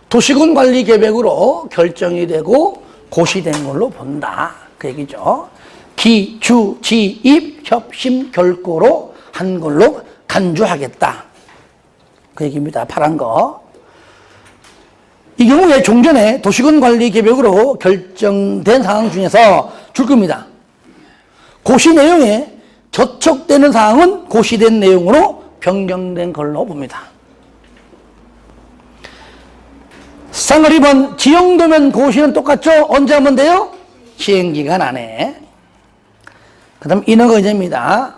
도시군 관리 계획으로 결정이 되고 고시된 걸로 본다. 그 얘기죠. 기, 주, 지, 입, 협심, 결고로 한 걸로 간주하겠다. 그 얘기입니다. 파란 거. 이 경우에 종전에 도시군 관리 계획으로 결정된 사항 중에서 줄 겁니다. 고시 내용에 저촉되는 사항은 고시된 내용으로 변경된 걸로 봅니다. 쌍을 2번 지용도면 고시는 똑같죠? 언제 하면 돼요? 시행기간 안에. 그 다음 인허가의제입니다.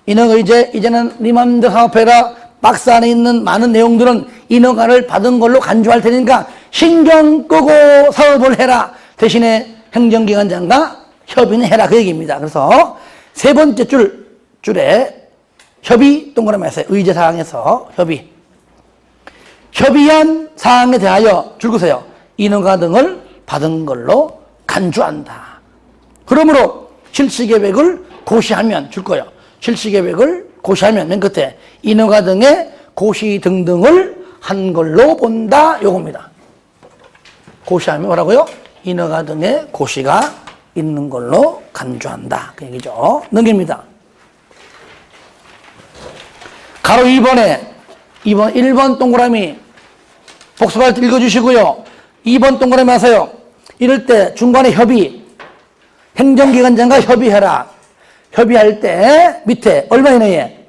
인허가의제 이제는 네 맘대로 사업해라. 박스 안에 있는 많은 내용들은 인허가를 받은 걸로 간주할 테니까 신경 끄고 사업을 해라. 대신에 행정기관장과 협의는 해라. 그 얘기입니다. 그래서 세 번째 줄에 협의 동그라미에서 의제사항에서 협의한 사항에 대하여 줄거세요. 인허가 등을 받은 걸로 간주한다. 그러므로 실시계획을 고시하면 줄 거예요. 실시계획을 고시하면 맨 끝에 인허가 등의 고시 등등을 한 걸로 본다. 요겁니다. 고시하면 뭐라고요? 인허가 등의 고시가 있는 걸로 간주한다. 그 얘기죠. 넘깁니다. 가로 2번에 1번 동그라미 복습할 때 읽어주시고요. 2번 동그라미 하세요. 이럴 때 중간에 협의, 행정기관장과 협의해라. 협의할 때 밑에 얼마 이내에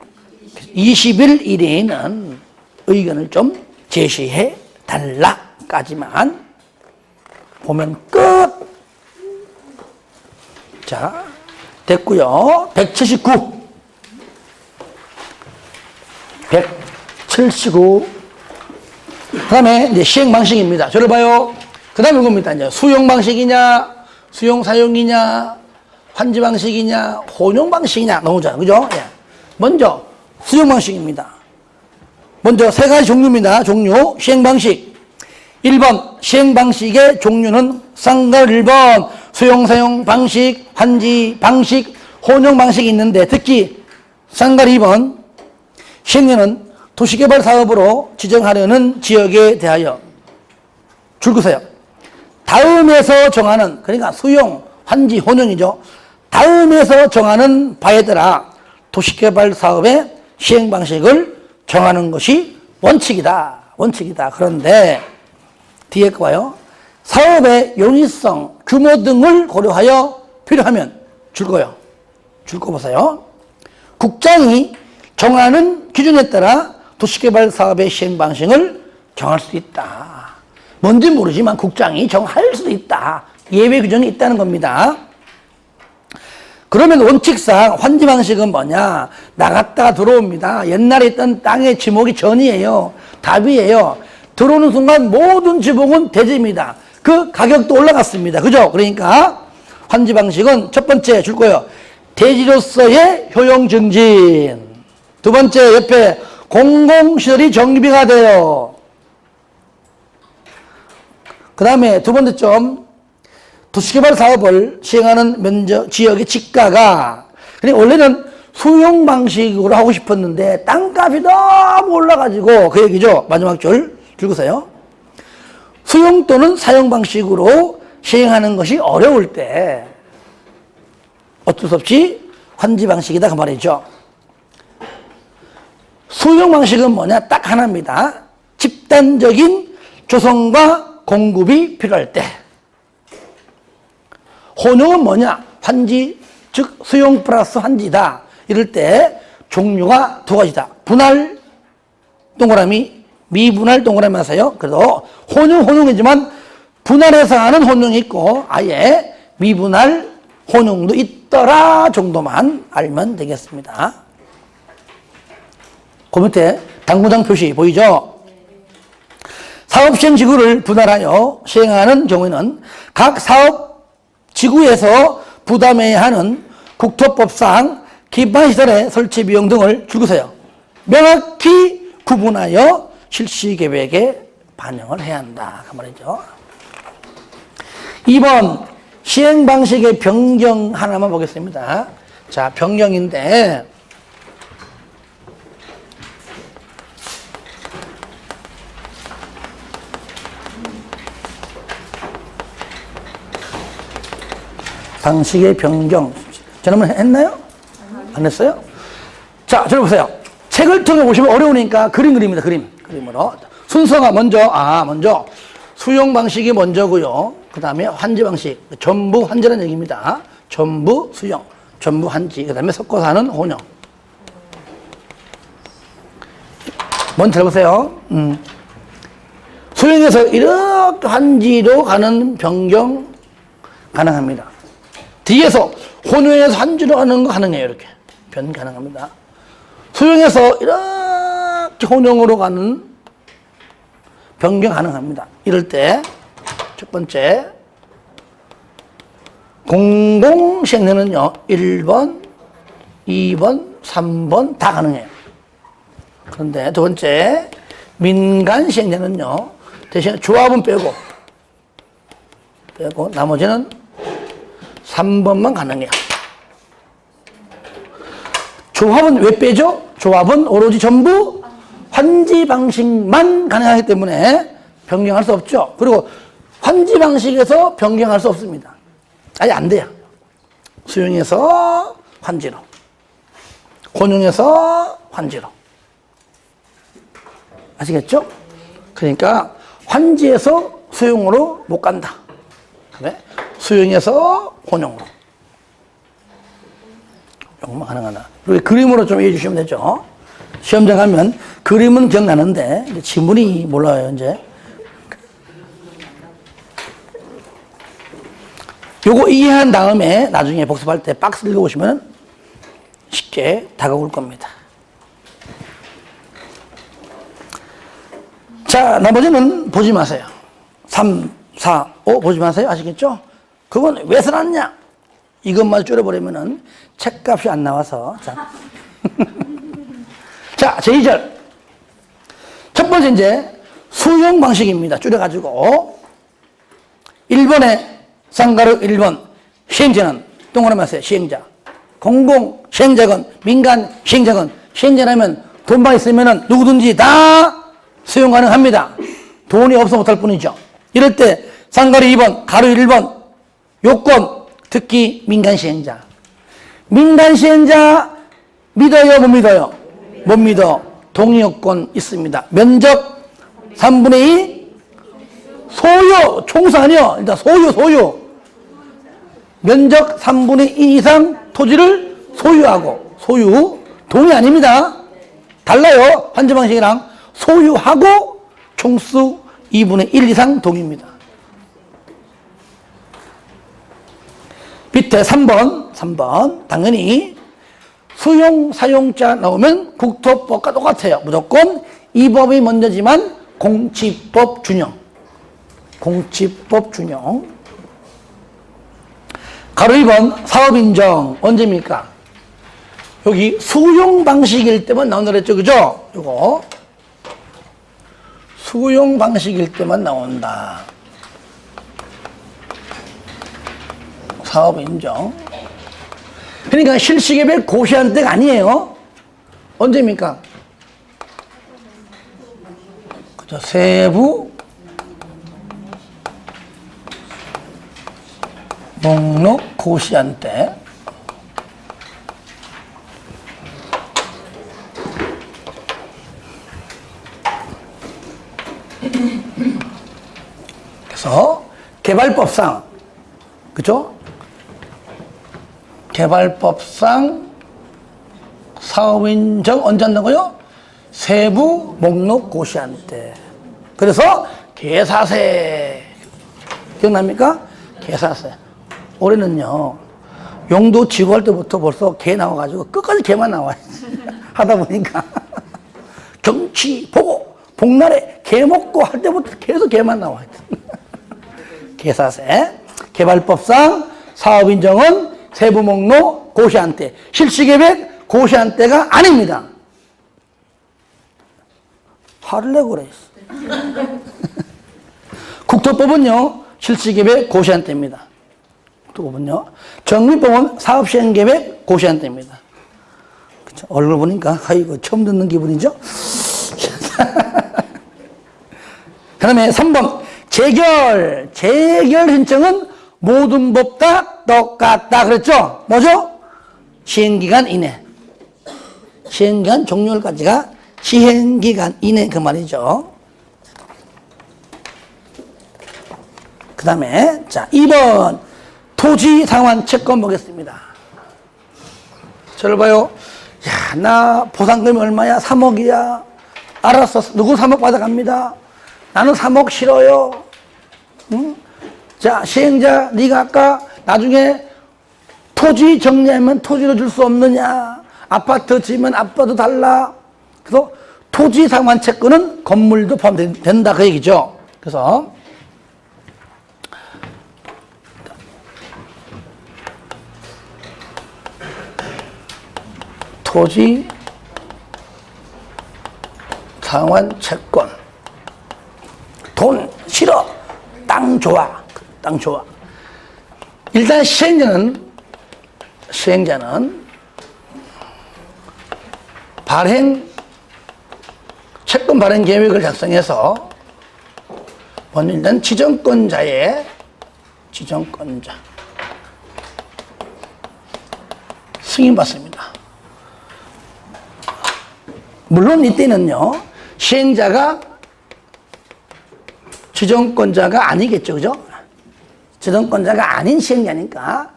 20일 이내에는 의견을 좀 제시해 달라까지만 보면 끝. 자, 됐고요. 179. 179. 그 다음에 이제 시행 방식입니다. 저를 봐요. 그 다음에 이겁니다. 이제 수용 방식이냐, 수용 사용이냐, 환지 방식이냐, 혼용 방식이냐 나오잖아요. 그죠? 예. 먼저 수용 방식입니다. 먼저 세 가지 종류입니다. 종류, 시행 방식. 1번, 시행 방식의 종류는 쌍갈 1번, 수용 사용 방식, 환지 방식, 혼용 방식이 있는데 특히 쌍갈 2번, 시행령은 도시개발 사업으로 지정하려는 지역에 대하여 줄거세요. 다음에서 정하는, 그러니까 수용, 환지, 혼용이죠. 다음에서 정하는 바에 따라 도시개발 사업의 시행 방식을 정하는 것이 원칙이다. 원칙이다. 그런데 뒤에 거 봐요. 사업의 용이성, 규모 등을 고려하여 필요하면 줄 거요. 줄 거 보세요. 국장이 정하는 기준에 따라 도시개발 사업의 시행 방식을 정할 수 있다. 뭔지 모르지만 국장이 정할 수도 있다. 예외 규정이 있다는 겁니다. 그러면 원칙상 환지 방식은 뭐냐? 나갔다가 들어옵니다. 옛날에 있던 땅의 지목이 전이에요. 답이에요. 들어오는 순간 모든 지목은 대지입니다. 그 가격도 올라갔습니다. 그죠? 그러니까 환지 방식은 첫 번째 줄 거예요. 대지로서의 효용 증진. 두 번째 옆에 공공시설이 정비가 돼요. 그 다음에 두 번째 점, 도시개발 사업을 시행하는 면적, 지역의 지가가, 그러니까 원래는 수용 방식으로 하고 싶었는데 땅값이 너무 올라가지고 그 얘기죠. 마지막 줄 읽으세요. 수용 또는 사용 방식으로 시행하는 것이 어려울 때 어쩔 수 없이 환지 방식이다 그 말이죠. 수용 방식은 뭐냐? 딱 하나입니다. 집단적인 조성과 공급이 필요할 때. 혼용은 뭐냐? 환지, 즉 수용 플러스 환지다. 이럴 때 종류가 두 가지다. 분할 동그라미, 미분할 동그라미 하세요. 그래도 혼용이지만 분할해서 하는 혼용이 있고 아예 미분할 혼용도 있더라 정도만 알면 되겠습니다. 그 밑에 당구장 표시 보이죠? 사업 시행 지구를 분할하여 시행하는 경우에는 각 사업 지구에서 부담해야 하는 국토법상 기반시설의 설치 비용 등을 줄거세요. 명확히 구분하여 실시계획에 반영을 해야 한다. 그 말이죠. 2번 시행 방식의 변경 하나만 보겠습니다. 자, 변경인데 방식의 변경. 지난번에 했나요? 안 했어요? 자, 저를 보세요. 책을 통해 보시면 어려우니까 그림 그립니다. 그림으로. 순서가 먼저 수용 방식이 먼저고요. 그 다음에 환지 방식. 전부 환지라는 얘기입니다. 전부 수용, 전부 환지. 그 다음에 섞어서 하는 혼용. 먼저 잘 보세요. 수용에서 이렇게 환지로 가는 변경 가능합니다. 뒤에서 혼용에서 환지로 가는 거 가능해요. 이렇게 변 가능합니다. 수용에서 이렇게 혼용으로 가는 변경 가능합니다. 이럴 때 첫 번째 공공시행령은요 1번, 2번, 3번 다 가능해요. 그런데 두 번째 민간시행령은요 대신 조합은 빼고 나머지는 3번만 가능해요. 조합은 왜 빼죠? 조합은 오로지 전부 환지 방식만 가능하기 때문에 변경할 수 없죠. 그리고 환지 방식에서 변경할 수 없습니다. 아예 안 돼요. 수용에서 환지로, 혼용에서 환지로. 아시겠죠? 그러니까 환지에서 수용으로 못 간다. 그래? 수용에서 혼용으로. 요것만 가능하다. 그리고 그림으로 좀 이해해 주시면 되죠. 시험장 가면 그림은 기억나는데 지문이 몰라요. 이제 요거 이해한 다음에 나중에 복습할 때 박스 읽어보시면 쉽게 다가올 겁니다. 자, 나머지는 보지 마세요. 3, 4, 5 보지 마세요. 아시겠죠? 그건 왜 써놨냐? 이것만 줄여버리면은 책값이 안 나와서. 자, 자, 제2절. 첫 번째 이제 수용 방식입니다. 줄여가지고. 1번에 쌍가루 1번 시행자는 동그라미 하세요. 시행자. 공공 시행자건 민간 시행자건 시행자라면 돈만 있으면은 누구든지 다 수용 가능합니다. 돈이 없어 못할 뿐이죠. 이럴 때 쌍가루 2번, 가루 1번 요건 특히 민간 시행자. 민간 시행자 믿어요, 못 믿어요? 못 믿어. 동의 요건 있습니다. 면적 3분의 2 소유, 총수 아니요. 일단 소유. 면적 3분의 2 이상 토지를 소유하고, 소유, 동의 아닙니다. 달라요. 환제 방식이랑 소유하고 총수 2분의 1 이상 동의입니다. 밑에 3번. 당연히 수용, 사용자 나오면 국토법과 똑같아요. 무조건 이 법이 먼저지만 공치법 준용. 가로 2번 사업인정 언제입니까? 여기 수용 방식일 때만 나온다 그랬죠. 그죠? 요거 수용 방식일 때만 나온다. 사업인정. 그러니까 실시계획 고시한 때가 아니에요. 언제입니까? 그죠? 세부 목록 고시한 때. 그래서 개발법상, 그죠? 개발법상 사업인정 언제 한다고요? 세부 목록 고시한 때. 그래서 개사세. 기억납니까? 개사세. 올해는요, 용도 지구할 때부터 벌써 개 나와가지고 끝까지 개만 나와요. 하다 보니까. 경치 보고, 복날에 개 먹고 할 때부터 계속 개만 나와요. 개사세. 개발법상 사업인정은 세부 목록 고시한 때. 실시계획 고시한 때가 아닙니다. 화를 내고 그래. 국토법은요, 실시계획 고시한 때입니다. 국토법은요. 정비법은 사업시행계획 고시한 때입니다. 그쵸? 얼굴 보니까, 아이고, 처음 듣는 기분이죠? 그 다음에 3번. 재결 신청은 모든 법 다 똑같다. 그랬죠? 뭐죠? 시행기간 이내. 시행기간 종료일까지가 시행기간 이내 그 말이죠. 그 다음에, 자, 2번. 토지 상환 채권 보겠습니다. 저를 봐요. 야, 나 보상금이 얼마야? 3억이야. 알았어. 누구 3억 받아갑니다. 나는 3억 싫어요. 응? 자, 시행자, 네가 아까 나중에 토지 정리하면 토지로 줄 수 없느냐. 아파트 지으면 아파트 달라. 그래서 토지 상환 채권은 건물도 포함된다. 그 얘기죠. 그래서 토지 상환 채권. 돈 싫어. 땅 좋아. 일단 시행자는 채권 발행 계획을 작성해서 먼저 일단 지정권자 승인받습니다. 물론 이때는요, 시행자가 지정권자가 아니겠죠. 그죠? 지정권자가 아닌 시행자니까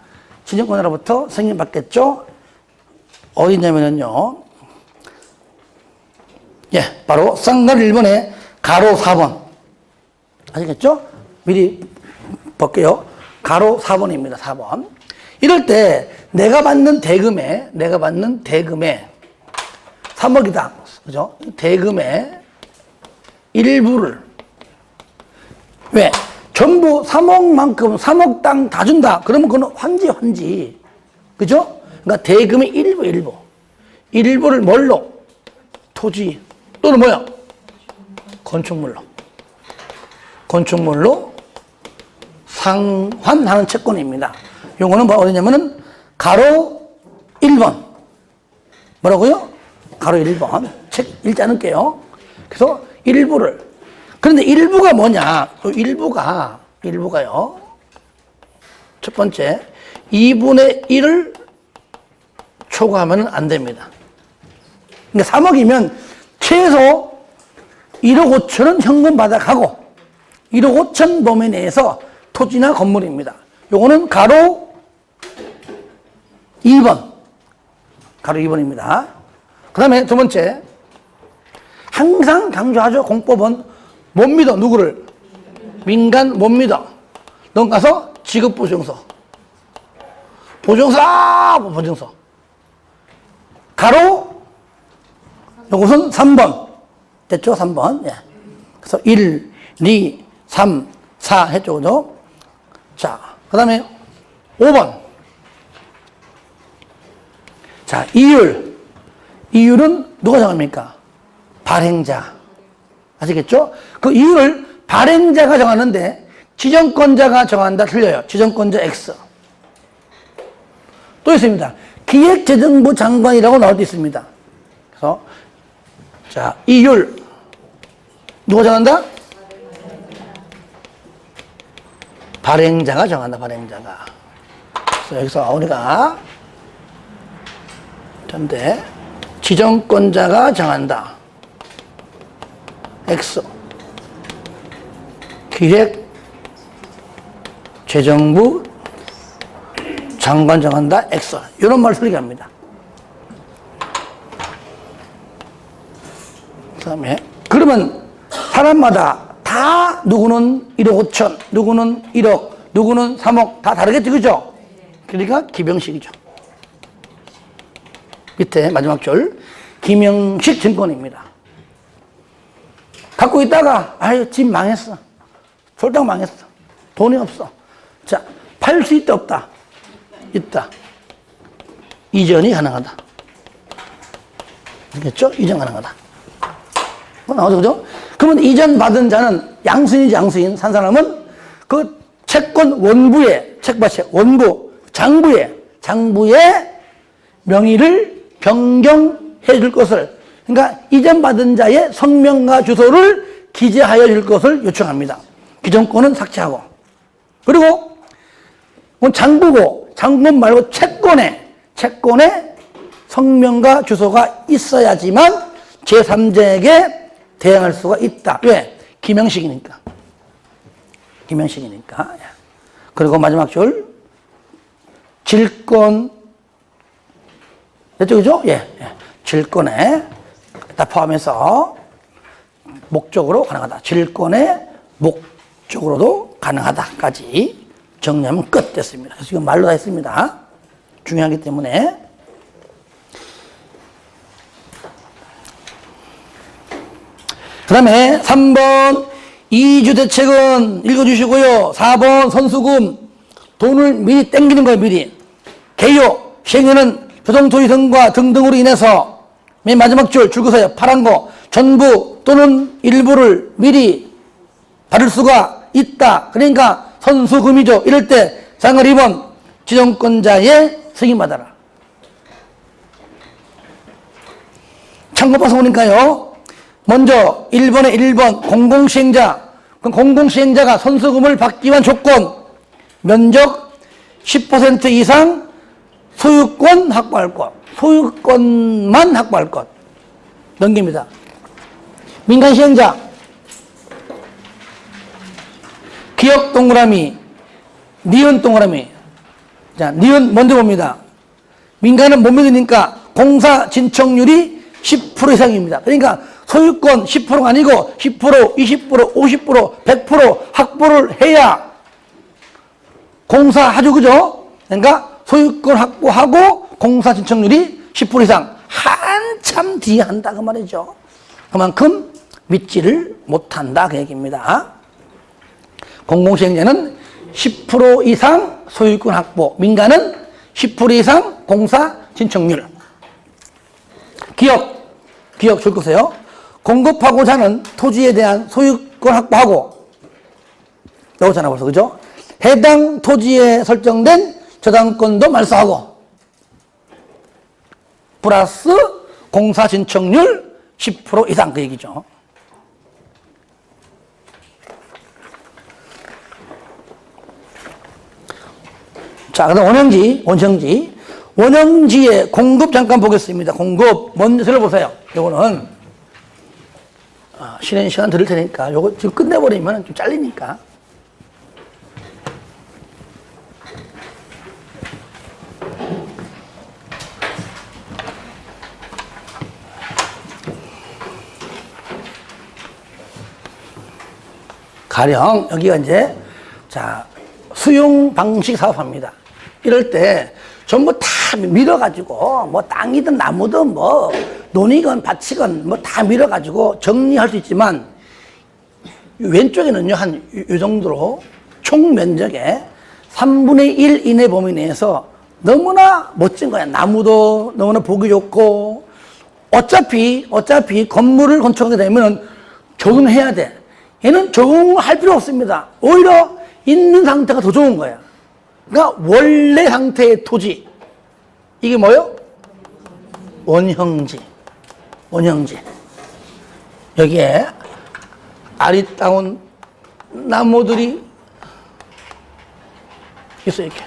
지정권자로부터 승인받겠죠. 어디냐면요, 예, 바로 쌍가루 1번에 가로 4번. 아시겠죠? 미리 볼게요. 가로 4번입니다. 4번. 이럴 때 내가 받는 대금에 3억이다. 그죠? 대금의 일부를 왜? 전부 3억만큼 3억 땅 다 준다. 그러면 그건 환지. 그죠? 그러니까 대금의 일부를 뭘로? 토지 또는 뭐야? 건축물로 상환하는 채권입니다. 요거는 뭐 어디냐면은 가로 1번. 뭐라고요? 가로 1번. 책 읽지 않을게요. 그래서 일부를. 그런데 일부가 뭐냐? 일부가요. 첫 번째, 2분의 1을 초과하면 안 됩니다. 그러니까 3억이면 최소 1억 5천은 현금 받아가고 1억 5천 범위 내에서 토지나 건물입니다. 요거는 가로 2번. 가로 2번입니다. 그 다음에 두 번째, 항상 강조하죠. 공법은 못 믿어. 누구를? 민간 못 믿어. 넌 가서 지급보증서. 보증서. 가로, 요것은 3번. 됐죠? 3번. 예. 그래서 1, 2, 3, 4 했죠. 그죠? 자, 그 다음에 5번. 자, 이율은 누가 정합니까? 발행자. 아시겠죠? 그 이율을 발행자가 정하는데 지정권자가 정한다. 틀려요. 지정권자 X. 또 있습니다. 기획재정부 장관이라고 나올 때 있습니다. 그래서 자, 이율 누가 정한다? 발행자가 정한다. 발행자가. 그래서 여기서 우리가 전대 지정권자가 정한다. X. 기획재정부 장관 정한다. X. 이런 말 쓰게 합니다. 그 다음에 그러면 사람마다 다 누구는 1억 5천, 누구는 1억, 누구는 3억 다 다르겠죠. 그죠? 그러니까 기명식이죠. 밑에 마지막 줄 김영식 증권입니다. 갖고 있다가 아유 집 망했어. 졸당 망했어. 돈이 없어. 자, 팔 수 있다 없다? 있다. 이전이 가능하다. 알겠죠? 이전 가능하다. 나오죠, 그죠? 그러면 이전 받은 자는 양수인이지, 양수인. 산 사람은 그 채권 원부의, 책받침, 원부, 장부의 명의를 변경해 줄 것을, 그러니까 이전 받은 자의 성명과 주소를 기재하여 줄 것을 요청합니다. 기존권은 삭제하고. 그리고 장부고, 장부 말고 채권에 성명과 주소가 있어야지만 제3자에게 대항할 수가 있다. 왜? 기명식이니까. 그리고 마지막 줄 질권. 됐죠? 그죠? 예. 질권에 다 포함해서 목적으로 가능하다. 질권의 목적으로도 가능하다까지 정리하면 끝 됐습니다. 그래서 지금 말로 다 했습니다. 중요하기 때문에. 그 다음에 3번 이주대책은 읽어주시고요. 4번 선수금 돈을 미리 땡기는 거예요. 미리. 개요 시행에는 교통토지 등과 등등으로 인해서 맨 마지막 줄 줄거서요. 파란 거 전부 또는 일부를 미리 받을 수가 있다. 그러니까 선수금이죠. 이럴 때 장을 2번 지정권자의 승인받아라. 참고봐서 보니까요. 먼저 1번에 1번 공공시행자. 그럼 공공시행자가 선수금을 받기 위한 조건 면적 10% 이상 소유권 확보할 것. 소유권만 확보할 것. 넘깁니다. 민간시행자 기역 동그라미 니은 동그라미. 자, 니은 먼저 봅니다. 민간은 못 믿으니까 공사 진척률이 10% 이상입니다. 그러니까 소유권 10%가 아니고 10%, 20%, 50%, 100% 확보를 해야 공사하죠, 그죠? 그러니까 소유권 확보하고 공사 신청률이 10% 이상 한참 뒤에 한다 그 말이죠. 그만큼 믿지를 못한다 그 얘기입니다. 공공시행자는 10% 이상 소유권 확보, 민간은 10% 이상 공사 신청률. 기업 줄 거세요. 공급하고자 하는 토지에 대한 소유권 확보하고, 나오잖아 벌써, 그죠? 해당 토지에 설정된 저당권도 말소하고, 플러스 공사 신청률 10% 이상 그 얘기죠. 자, 그다음 원형지의 공급 잠깐 보겠습니다. 공급 먼저 들어보세요. 요거는 쉬는 시간 들을 테니까 요거 지금 끝내버리면 좀 잘리니까. 가령 여기가 이제 자 수용 방식 사업합니다. 이럴 때 전부 다 밀어가지고 뭐 땅이든 나무든 뭐 논이건 밭이건 뭐 다 밀어가지고 정리할 수 있지만 왼쪽에는요 한 이 정도로 총 면적의 3분의 1 이내 범위 내에서 너무나 멋진 거야. 나무도 너무나 보기 좋고 어차피 건물을 건축하게 되면 적응해야 돼. 얘는 적응할 필요 없습니다. 오히려 있는 상태가 더 좋은 거야. 그러니까 원래 상태의 토지. 이게 뭐요? 원형지. 여기에 아리따운 나무들이 있어 이렇게.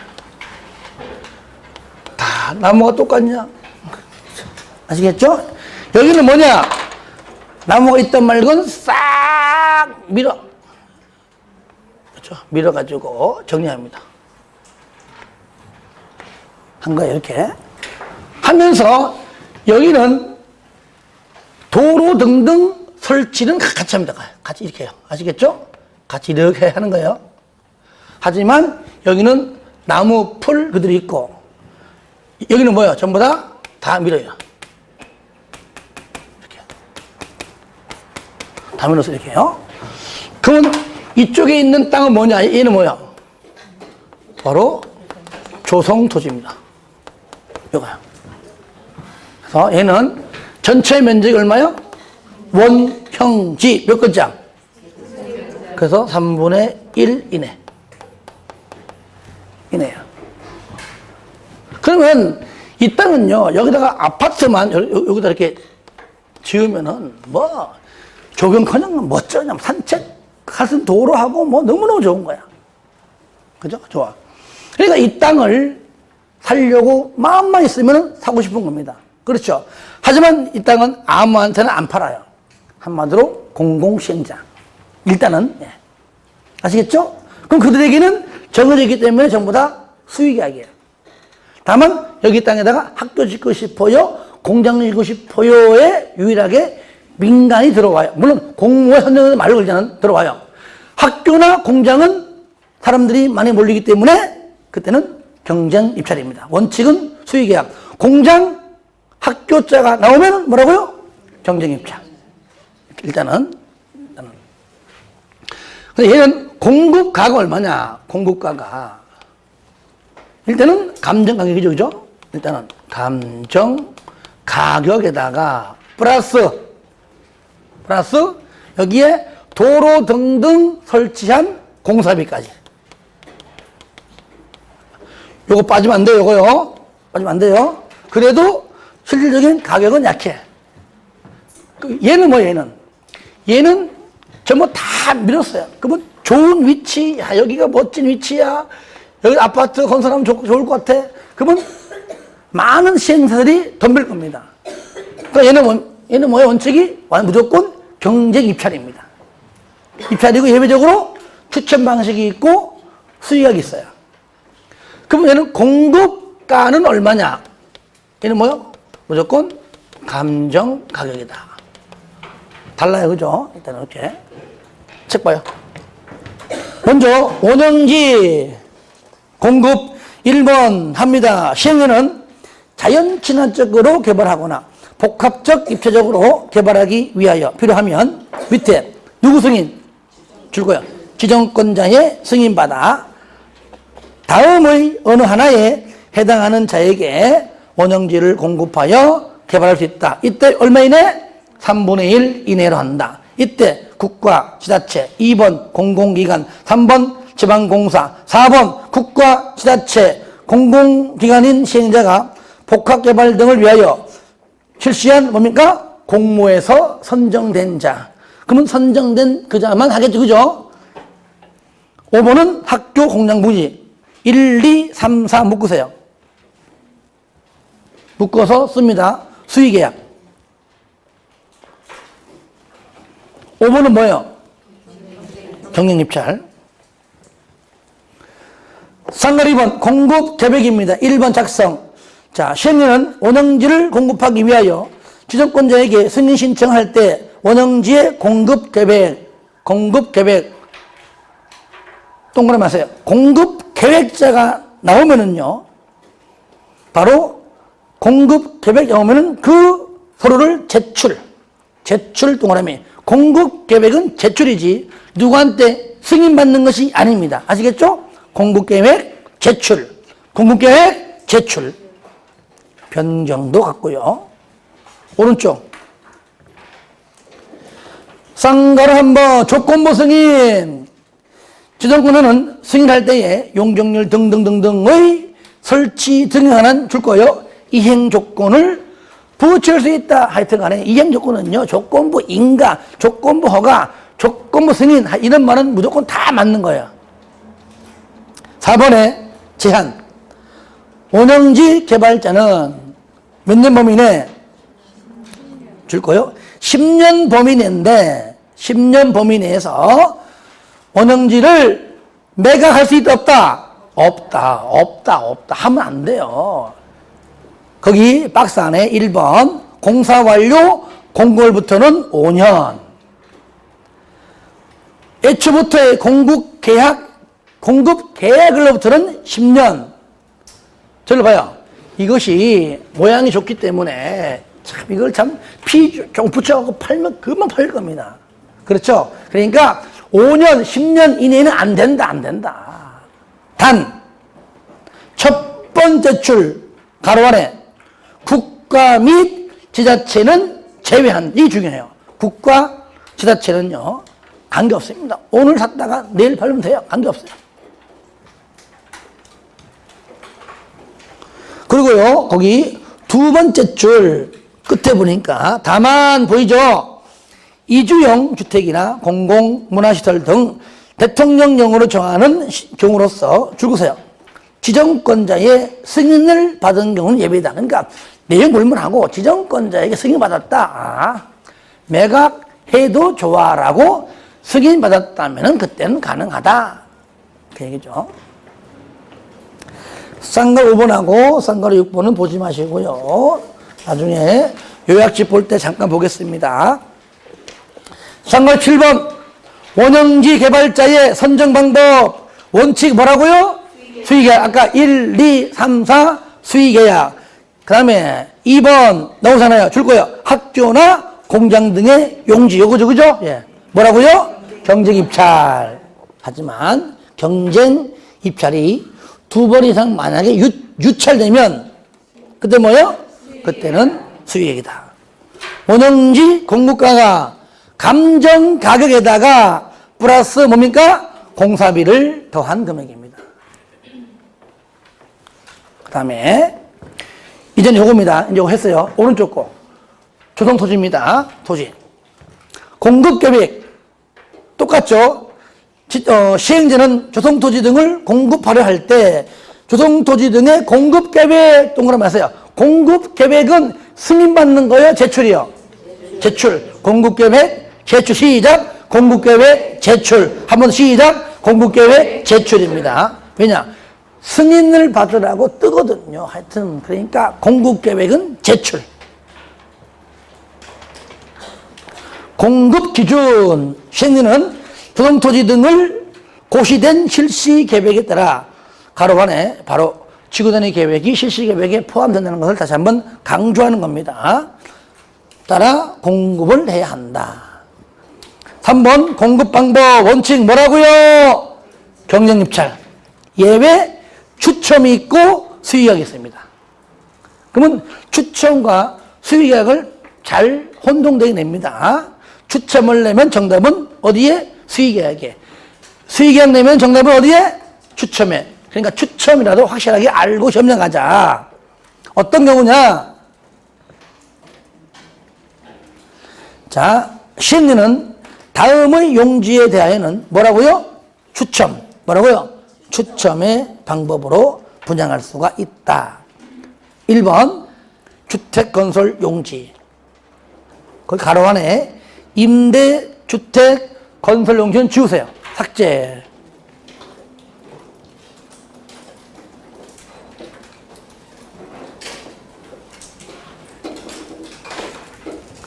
다 나무가 똑같냐? 아시겠죠? 여기는 뭐냐? 나무가 있던 말건 싹 밀어. 그렇죠? 밀어가지고 정리합니다. 한 거예요, 이렇게. 하면서 여기는 도로 등등 설치는 같이 합니다. 같이 이렇게 해요. 아시겠죠? 같이 이렇게 하는 거예요. 하지만 여기는 나무 풀 그대로 있고 여기는 뭐예요? 전부 다 밀어요. 이렇게. 다 밀어서 이렇게 해요. 그러면 이쪽에 있는 땅은 뭐냐? 얘는 뭐야? 바로 조성토지입니다. 요거야. 그래서 얘는 전체 면적이 얼마요? 원형지 몇 건장? 그래서 3분의 1 이내야. 그러면 이 땅은요, 여기다가 아파트만 여기다 이렇게 지으면은 뭐 조경커녕 멋져냐, 산책할 수 있는 도로하고 뭐 너무너무 좋은 거야. 그죠? 좋아. 그러니까 이 땅을 살려고 마음만 있으면 사고 싶은 겁니다. 그렇죠? 하지만 이 땅은 아무한테나 안 팔아요. 한마디로 공공시행자. 일단은, 예. 아시겠죠? 그럼 그들에게는 정해져 있기 때문에 전부 다 수익이야기예요. 다만, 여기 땅에다가 학교 짓고 싶어요, 공장 짓고 싶어요에 유일하게 민간이 들어와요. 물론 공무원 선정에서 말을 걸자는 들어와요. 학교나 공장은 사람들이 많이 몰리기 때문에 그때는 경쟁 입찰입니다. 원칙은 수의계약. 공장, 학교자가 나오면 뭐라고요? 경쟁 입찰. 일단은. 근데 얘는 공급가가 얼마냐? 공급가가. 일단은 감정 가격이죠, 그죠? 일단은 감정 가격에다가 플러스 여기에 도로 등등 설치한 공사비까지. 요거 빠지면 안 돼요, 요거요. 빠지면 안 돼요. 그래도 실질적인 가격은 약해. 얘는 뭐야, 얘는 전부 다 밀었어요. 그러면 좋은 위치, 야, 여기가 멋진 위치야. 여기 아파트 건설하면 좋을 것 같아. 그러면 많은 시행사들이 덤빌 겁니다. 그러니까 얘는 뭐야, 원칙이? 무조건 경쟁 입찰입니다. 입찰이고 예외적으로 추천 방식이 있고 수익이 있어요. 그러면 얘는 공급가는 얼마냐? 얘는 뭐요? 무조건 감정 가격이다. 달라요, 그죠? 일단 이렇게. 책 봐요. 먼저, 원형지 공급 1번 합니다. 시행령은 자연 친화적으로 개발하거나 복합적 입체적으로 개발하기 위하여 필요하면 밑에 누구 승인? 줄 거야. 지정권자의 승인받아 다음의 어느 하나에 해당하는 자에게 원형지를 공급하여 개발할 수 있다. 이때 얼마 이내? 3분의 1 이내로 한다. 이때 국가, 지자체, 2번 공공기관, 3번 지방공사, 4번 국가, 지자체, 공공기관인 시행자가 복합개발 등을 위하여 실시한 뭡니까? 공모에서 선정된 자. 그러면 선정된 그 자만 하겠죠. 그죠? 5번은 학교 공량부지. 1, 2, 3, 4 묶으세요. 묶어서 씁니다. 수의계약. 5번은 뭐예요? 경영입찰. 상관 2번 공급계획입니다. 1번 작성. 자, 시행령은 원형지를 공급하기 위하여 지정권자에게 승인 신청할 때 원형지의 공급계획 동그라미 하세요. 공급계획자가 나오면은요, 바로 공급계획 나오면은 그 서류를 제출 동그라미. 공급계획은 제출이지 누구한테 승인받는 것이 아닙니다. 아시겠죠? 공급계획 제출. 공급계획 제출. 변경도 같고요. 오른쪽. 쌍가루 한번 조건부 승인. 지정권자는 승인할 때에 용적률 등등등등의 설치 등에 관한 줄 거예요. 이행 조건을 부처할 수 있다. 하여튼 간에 이행 조건은요, 조건부 인가, 조건부 허가, 조건부 승인, 이런 말은 무조건 다 맞는 거예요. 4번에 제한. 원형지 개발자는 몇 년 범위 내? 줄 거예요. 10년 범위 내인데, 10년 범위 내에서 원형지를 매각할 수 있다, 없다? 없다. 하면 안 돼요. 거기 박스 안에 1번 공사 완료 공고일부터는 5년. 애초부터의 공급 계약으로부터는 10년. 저를 봐요. 이것이 모양이 좋기 때문에 참 이걸 참 피 좀 붙여갖고 팔면 금방 팔릴 겁니다. 그렇죠? 그러니까 5년, 10년 이내에는 안 된다. 단, 첫 번째 줄, 가로 안에 국가 및 지자체는 제외한, 이 중요해요. 국가, 지자체는요, 관계없습니다. 오늘 샀다가 내일 팔면 돼요. 관계없어요. 그리고요, 거기 두 번째 줄 끝에 보니까 다만 보이죠? 이주형 주택이나 공공문화시설 등 대통령령으로 정하는 경우로서 줄거세요. 지정권자의 승인을 받은 경우는 예외다. 그러니까 내용 불문하고 지정권자에게 승인받았다. 매각해도 좋아라고 승인받았다면 그때는 가능하다. 그 얘기죠. 쌍가루 5번하고 쌍가루 6번은 보지 마시고요. 나중에 요약집 볼 때 잠깐 보겠습니다. 쌍가루 7번 원형지 개발자의 선정 방법 원칙 뭐라고요? 수의계약. 아까 1, 2, 3, 4 수의계약. 그 다음에 2번 나오잖아요. 줄 거예요. 학교나 공장 등의 용지. 요거죠, 그죠? 예. 뭐라고요? 경쟁 입찰. 하지만 경쟁 입찰이 2번 이상 만약에 유찰되면 그때 뭐예요? 그때는 수의계약이다. 원형지 공급가가 감정 가격에다가 플러스 뭡니까? 공사비를 더한 금액입니다. 그 다음에 이제는 요겁니다. 이제 요거 했어요. 오른쪽 거. 조성토지입니다. 토지. 공급계획. 똑같죠? 시행자는 조성토지 등을 공급하려 할 때 조성토지 등의 공급계획 동그라미 하세요. 공급계획은 승인받는 거예요? 제출이요? 제출. 공급계획 제출. 시작. 공급계획 제출. 한번 시작. 공급계획 제출입니다. 왜냐? 승인을 받으라고 뜨거든요. 하여튼 그러니까 공급계획은 제출. 공급기준. 시행령은 조성토지 등을 고시된 실시계획에 따라 가로 안에 바로 지구단위 계획이 실시 계획에 포함된다는 것을 다시 한번 강조하는 겁니다. 따라 공급을 해야 한다. 3번 공급 방법 원칙 뭐라고요? 경쟁 입찰. 예외 추첨이 있고 수의계약이 있습니다. 그러면 추첨과 수의계약을 잘 혼동되게 냅니다. 추첨을 내면 정답은 어디에? 수의계약에. 수의계약 내면 정답은 어디에? 추첨에. 그러니까 추첨이라도 확실하게 알고 점령하자. 어떤 경우냐? 자, 심리는 다음의 용지에 대하여는 뭐라고요? 추첨. 뭐라고요? 추첨의 방법으로 분양할 수가 있다. 1번 주택건설 용지. 거기 가로 안에 임대주택 건설 용지는 지우세요. 삭제.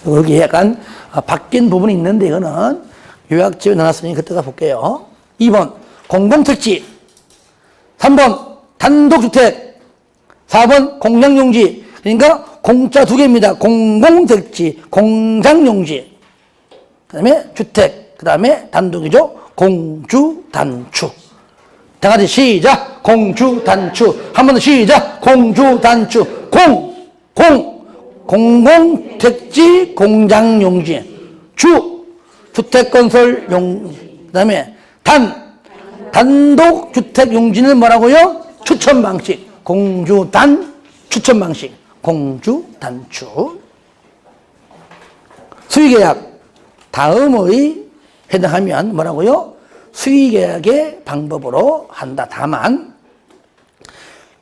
여기 약간 바뀐 부분이 있는데 이거는 요약집에 넣어놨으니 그때가 볼게요. 2번 공공택지. 3번 단독주택. 4번 공장용지. 그러니까 공짜 두 개입니다. 공공택지, 공장용지. 그 다음에 주택, 그 다음에 단독이죠. 공주단축. 다 같이 시작. 공주단축. 한 번 더 시작. 공주단축. 공공택지, 공장용지. 주택건설용지. 그 다음에 단독주택용지는 뭐라고요? 추첨방식. 추첨방식. 공주단축. 수의계약. 다음의 해당하면 뭐라고요? 수의계약의 방법으로 한다. 다만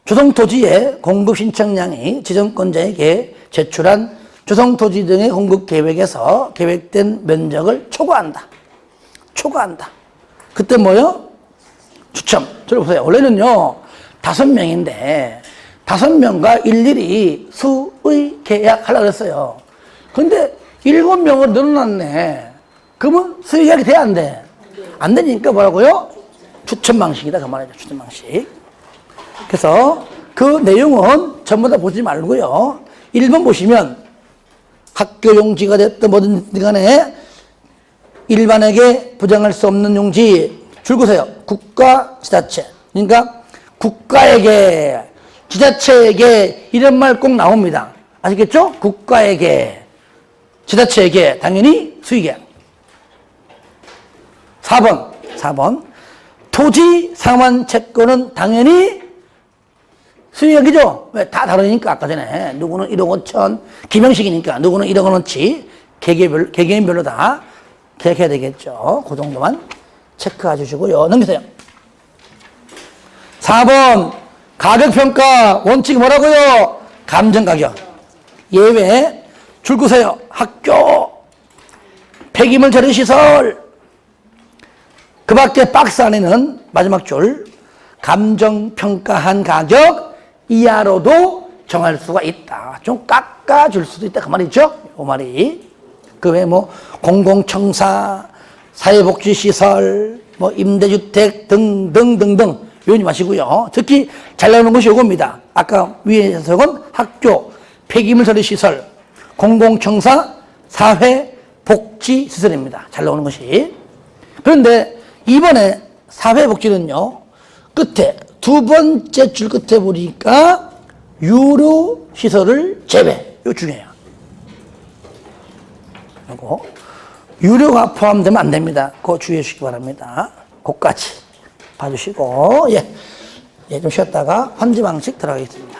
조성토지의 공급 신청량이 지정권자에게 제출한 조성토지 등의 공급 계획에서 계획된 면적을 초과한다. 그때 뭐요? 추첨. 들어보세요. 원래는요 5명인데 5명과 일일이 수의 계약 하려고 했어요. 근데 7명으로 늘어났네. 그러면 수의 계약이 돼야 안 돼? 안 되니까 뭐라고요? 추첨 방식이다. 그 말이죠. 추첨 방식. 그래서 그 내용은 전부 다 보지 말고요. 1번 보시면 학교 용지가 됐든 뭐든 간에 일반에게 부정할 수 없는 용지 줄 그세요. 국가, 지자체. 그러니까 국가에게, 지자체에게 이런 말 꼭 나옵니다. 아시겠죠? 국가에게, 지자체에게 당연히 수의계약. 4번 토지 상환 채권은 당연히 수의계약이죠. 왜? 다 다르니까. 아까 전에 누구는 1억 5천 기명식이니까 누구는 1억 원어치 개개인별로 다 계획해야 되겠죠. 그 정도만 체크해 주시고요. 넘기세요. 4번 가격평가 원칙이 뭐라고요? 감정가격. 예외 줄 그세요. 학교, 폐기물 처리시설. 그 밖에 박스 안에는 마지막 줄 감정평가한 가격 이하로도 정할 수가 있다. 좀 깎아줄 수도 있다. 그 말이죠. 그 말이. 그 외에 뭐 공공청사, 사회복지시설, 뭐 임대주택 등등등등 외우지 마시고요. 특히 잘 나오는 것이 이겁니다. 아까 위에 녀석은 학교, 폐기물 처리시설, 공공청사, 사회복지시설입니다. 잘 나오는 것이. 그런데 이번에 사회복지는요. 끝에 두 번째 줄 끝에 보니까 유료시설을 제외. 이거 중요해요. 그리고 유료가 포함되면 안 됩니다. 그거 주의해 주시기 바랍니다. 그거까지 봐주시고 좀 쉬었다가 환지 방식 들어가겠습니다.